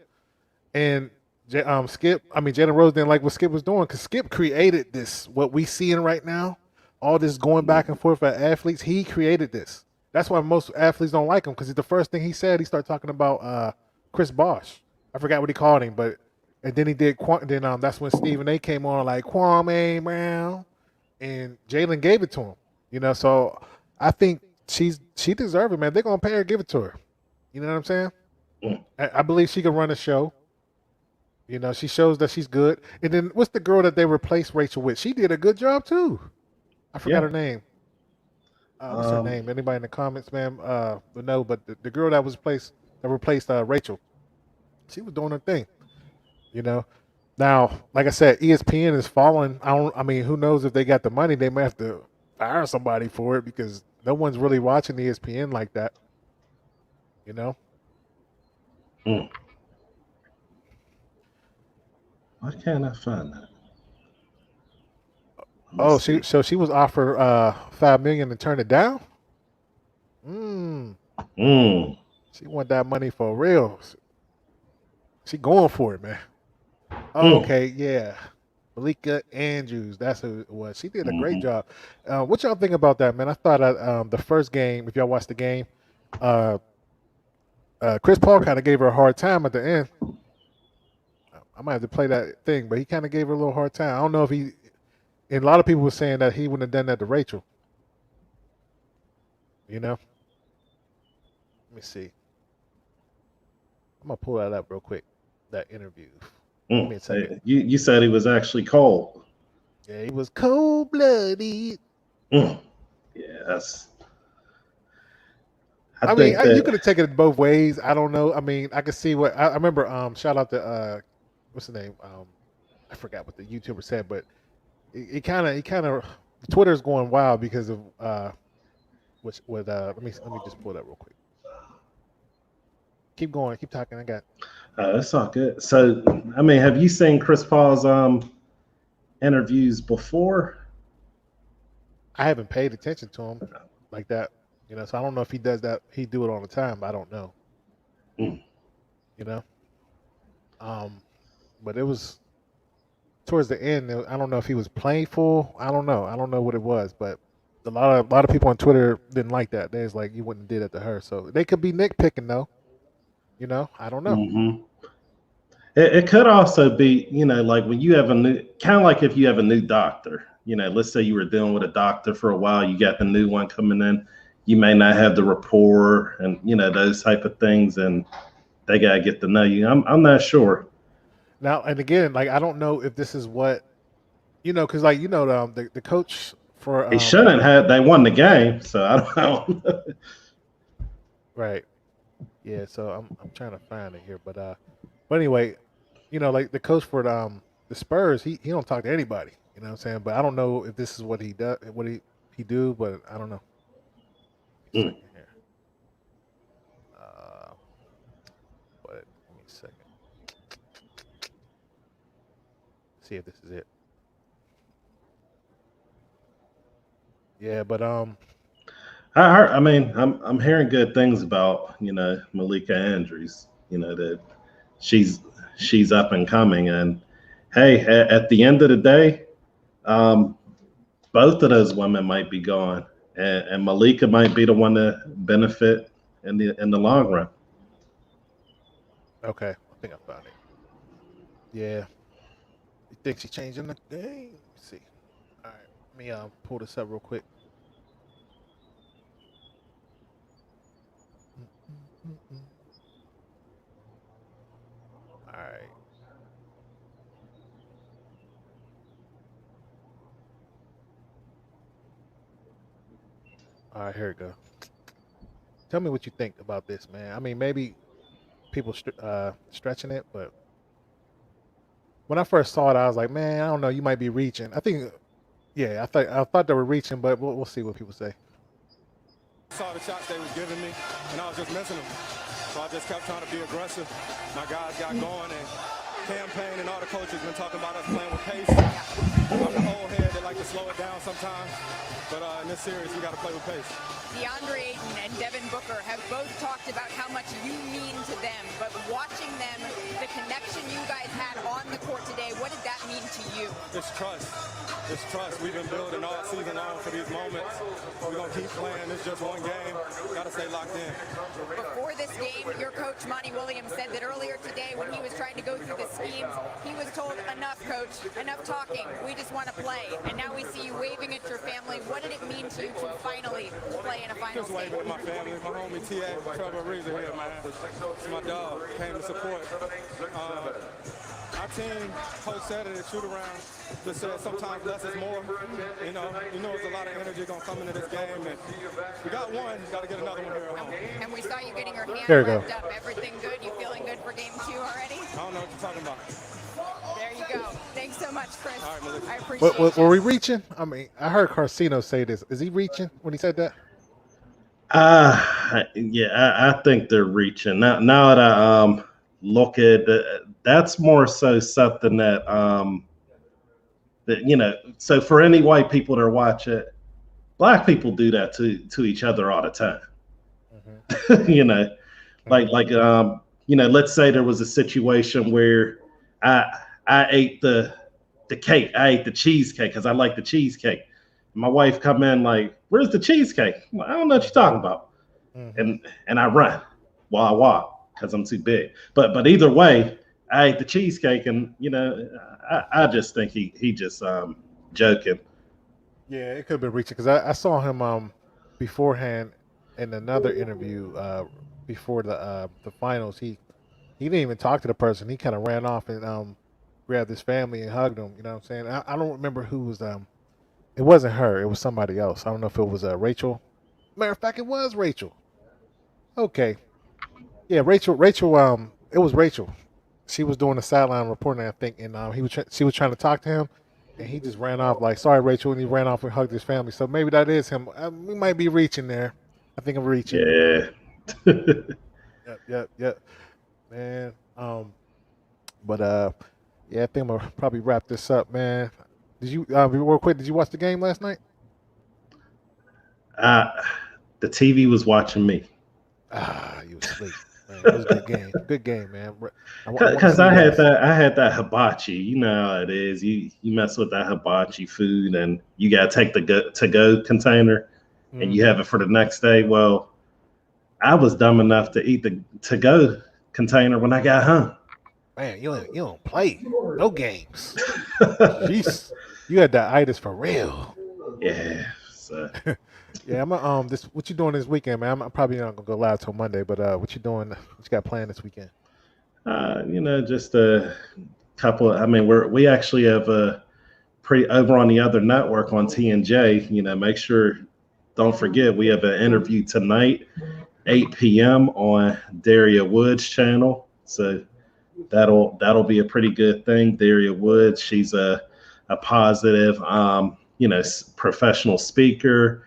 and Jalen Rose didn't like what Skip was doing because Skip created this what we seeing right now. All this going back and forth at athletes. He created this. That's why most athletes don't like him because the first thing he said, he started talking about Chris Bosh. I forgot what he called him, and then he did. Then that's when Stephen A. came on like Kwame Brown, and Jalen gave it to him. So I think she deserves it, man. They're gonna pay her, give it to her. You know what I'm saying? I believe she can run a show. She shows that she's good. And then what's the girl that they replaced Rachel with? She did a good job too. I forgot her name. What's her name? Anybody in the comments, man? But no, but the girl that replaced Rachel, she was doing her thing. You know. Now, like I said, ESPN is falling. I mean, who knows if they got the money? They may have to fire somebody for it because no one's really watching ESPN like that. You know. Why can't I find that? Oh, she was offered $5 million to turn it down. She want that money for real. She going for it, man. Oh, okay, yeah. Malika Andrews, that's who it was. She did a great job. What y'all think about that, man? I thought the first game, if y'all watched the game, Chris Paul kind of gave her a hard time at the end. I might have to play that thing, but he kind of gave her a little hard time. I don't know if he. And a lot of people were saying that he wouldn't have done that to Rachel. You know? Let me see. I'm going to pull that up real quick, that interview. Give me a second. You said he was actually cold. Yeah, he was cold-blooded. Yeah, that's... I mean, you could have taken it both ways. I don't know. I mean, I could see what... I remember, shout out to... what's the name? I forgot what the YouTuber said, but it kind of Twitter's going wild because of let me just pull that real quick. Keep going, keep talking. I got. That's all good. So, I mean, have you seen Chris Paul's interviews before? I haven't paid attention to him like that, you know. So I don't know if he does that. He do it all the time. I don't know. You know. But it was. Towards the end, I don't know if he was playful. I don't know. I don't know what it was, but a lot of people on Twitter didn't like that. They was like, "You wouldn't have did it to her." So they could be nitpicking, though. You know, I don't know. It could also be, you know, like when you have kind of like if you have a new doctor. You know, let's say you were dealing with a doctor for a while, you got the new one coming in. You may not have the rapport and those type of things, and they gotta get to know you. I'm not sure. Now, and again, like I don't know if this is what, because like the coach for he shouldn't have. They won the game, so I don't know. Right. Yeah. So I'm trying to find it here, but anyway, like the coach for the Spurs, he don't talk to anybody. You know what I'm saying? But I don't know if this is what he does, what he do, but I don't know. Here. But give me a second. See if this is it. Yeah, but I mean, I'm hearing good things about Malika Andrews. That she's up and coming, and hey, at the end of the day, both of those women might be gone, and Malika might be the one to benefit in the long run. Okay, I think I found it. Yeah. You think she's changing the game? Let's see. All right, let me pull this up real quick. All right. All right, here we go. Tell me what you think about this, man. I mean, maybe people stretching it, but when I first saw it, I was like, man, I don't know. You might be reaching. I think, yeah, I thought they were reaching, but we'll see what people say. I saw the shots they was giving me, and I was just missing them. So I just kept trying to be aggressive. My guys got going, and Campaign and all the coaches been talking about us playing with pace. I'm the old head that like to slow it down sometimes, but in this series, we got to play with pace. DeAndre Ayton and Devin Booker have both talked about how much you mean to them, but watching them, the connection you guys had on the court today, what did that mean to you? It's trust. It's trust. We've been building all season long for these moments. We're going to keep playing. It's just one game. Got to stay locked in. Before this game, your coach, Monty Williams, said that earlier today when he was trying to go through the schemes, he was told, enough, coach, enough talking. We just want to play. And now we see you waving at your family. What did it mean to you to finally play in a final Just waving at my family. My homie T.A. Trevor Reeser here, man. It's my dog. Came to support. Our team, Coach said it, shoot shoot-around that says sometimes less is more. You know there's a lot of energy going to come into this game. And we got one, got to get another one here at home. And we saw you getting your hand There you wrapped go. up. Everything good? You feeling good for game 2 already? I don't know what you're talking about. There you go. Thanks so much, Chris. All right, Melissa. I appreciate it. Were we reaching? I mean, I heard Carcino say this. Is he reaching when he said that? I think they're reaching. Now that I look at that's more so something that so for any white people that are watching, black people do that to each other all the time. Mm-hmm. Let's say there was a situation where I ate the cake. I ate the cheesecake because I like the cheesecake. My wife come in like, "Where's the cheesecake?" I'm like, I don't know what you're talking about. Mm-hmm. And I run while I walk because I'm too big. But either way, I ate the cheesecake, and I just think he just joking. Yeah, it could have been reaching because I saw him beforehand in another interview before the finals. He didn't even talk to the person. He kind of ran off and grabbed his family and hugged them. You know what I'm saying? I don't remember who was it wasn't her. It was somebody else. I don't know if it was Rachel. Matter of fact, it was Rachel. Okay. Yeah, Rachel. It was Rachel. She was doing the sideline reporting, I think, and she was trying to talk to him, and he just ran off like, "Sorry, Rachel," and he ran off and hugged his family. So maybe that is him. We might be reaching there. I think I'm reaching. Yeah. Yep. Man. But yeah, I think I'm gonna probably wrap this up, man. Did you real quick? Did you watch the game last night? The TV was watching me. You was asleep. Man, it was a good game. Good game, man. Because I had that hibachi. You know how it is. You mess with that hibachi food, and you gotta take the to-go container, and you have it for the next day. Well, I was dumb enough to eat the to-go container when I got home. Man, you don't play no games. Jeez, you had that itis for real. Yeah. So. Yeah, I'm what you doing this weekend, man? I'm probably not gonna go live till Monday, but what you doing? What you got planned this weekend? Just a couple. I mean, we actually have a over on the other network on TNJ. Make sure, don't forget, we have an interview tonight, 8 p.m. on Daria Wood's channel. So that'll be a pretty good thing. Daria Woods, she's a positive, professional speaker.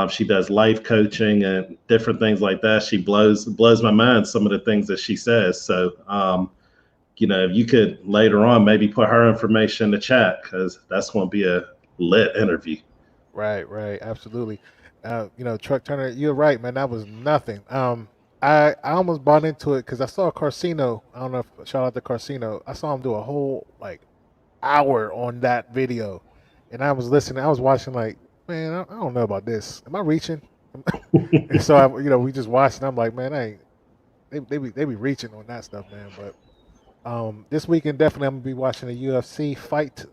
She does life coaching and different things like that. She blows my mind, some of the things that she says. So, if you could later on maybe put her information in the chat, because that's going to be a lit interview. Right, absolutely. Truck Turner, you're right, man. That was nothing. I almost bought into it because I saw Carcino. I don't know if shout out to Carcino. I saw him do a whole hour on that video, and I was listening. I was watching like, man, I don't know about this. Am I reaching? And so we just watched, and I'm like, man, they be reaching on that stuff, man. But this weekend definitely I'm gonna be watching the UFC fight.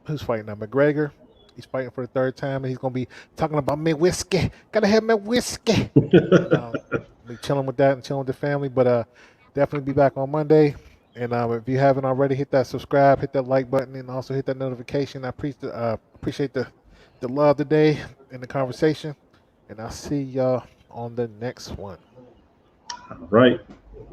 Who's fighting now? McGregor. He's fighting for the third time, and he's gonna be talking about me whiskey. Gotta have my whiskey. Be chilling with that and chilling with the family. But definitely be back on Monday. And if you haven't already, hit that subscribe, hit that like button, and also hit that notification. I appreciate the love today and the conversation. And I'll see y'all on the next one. All right.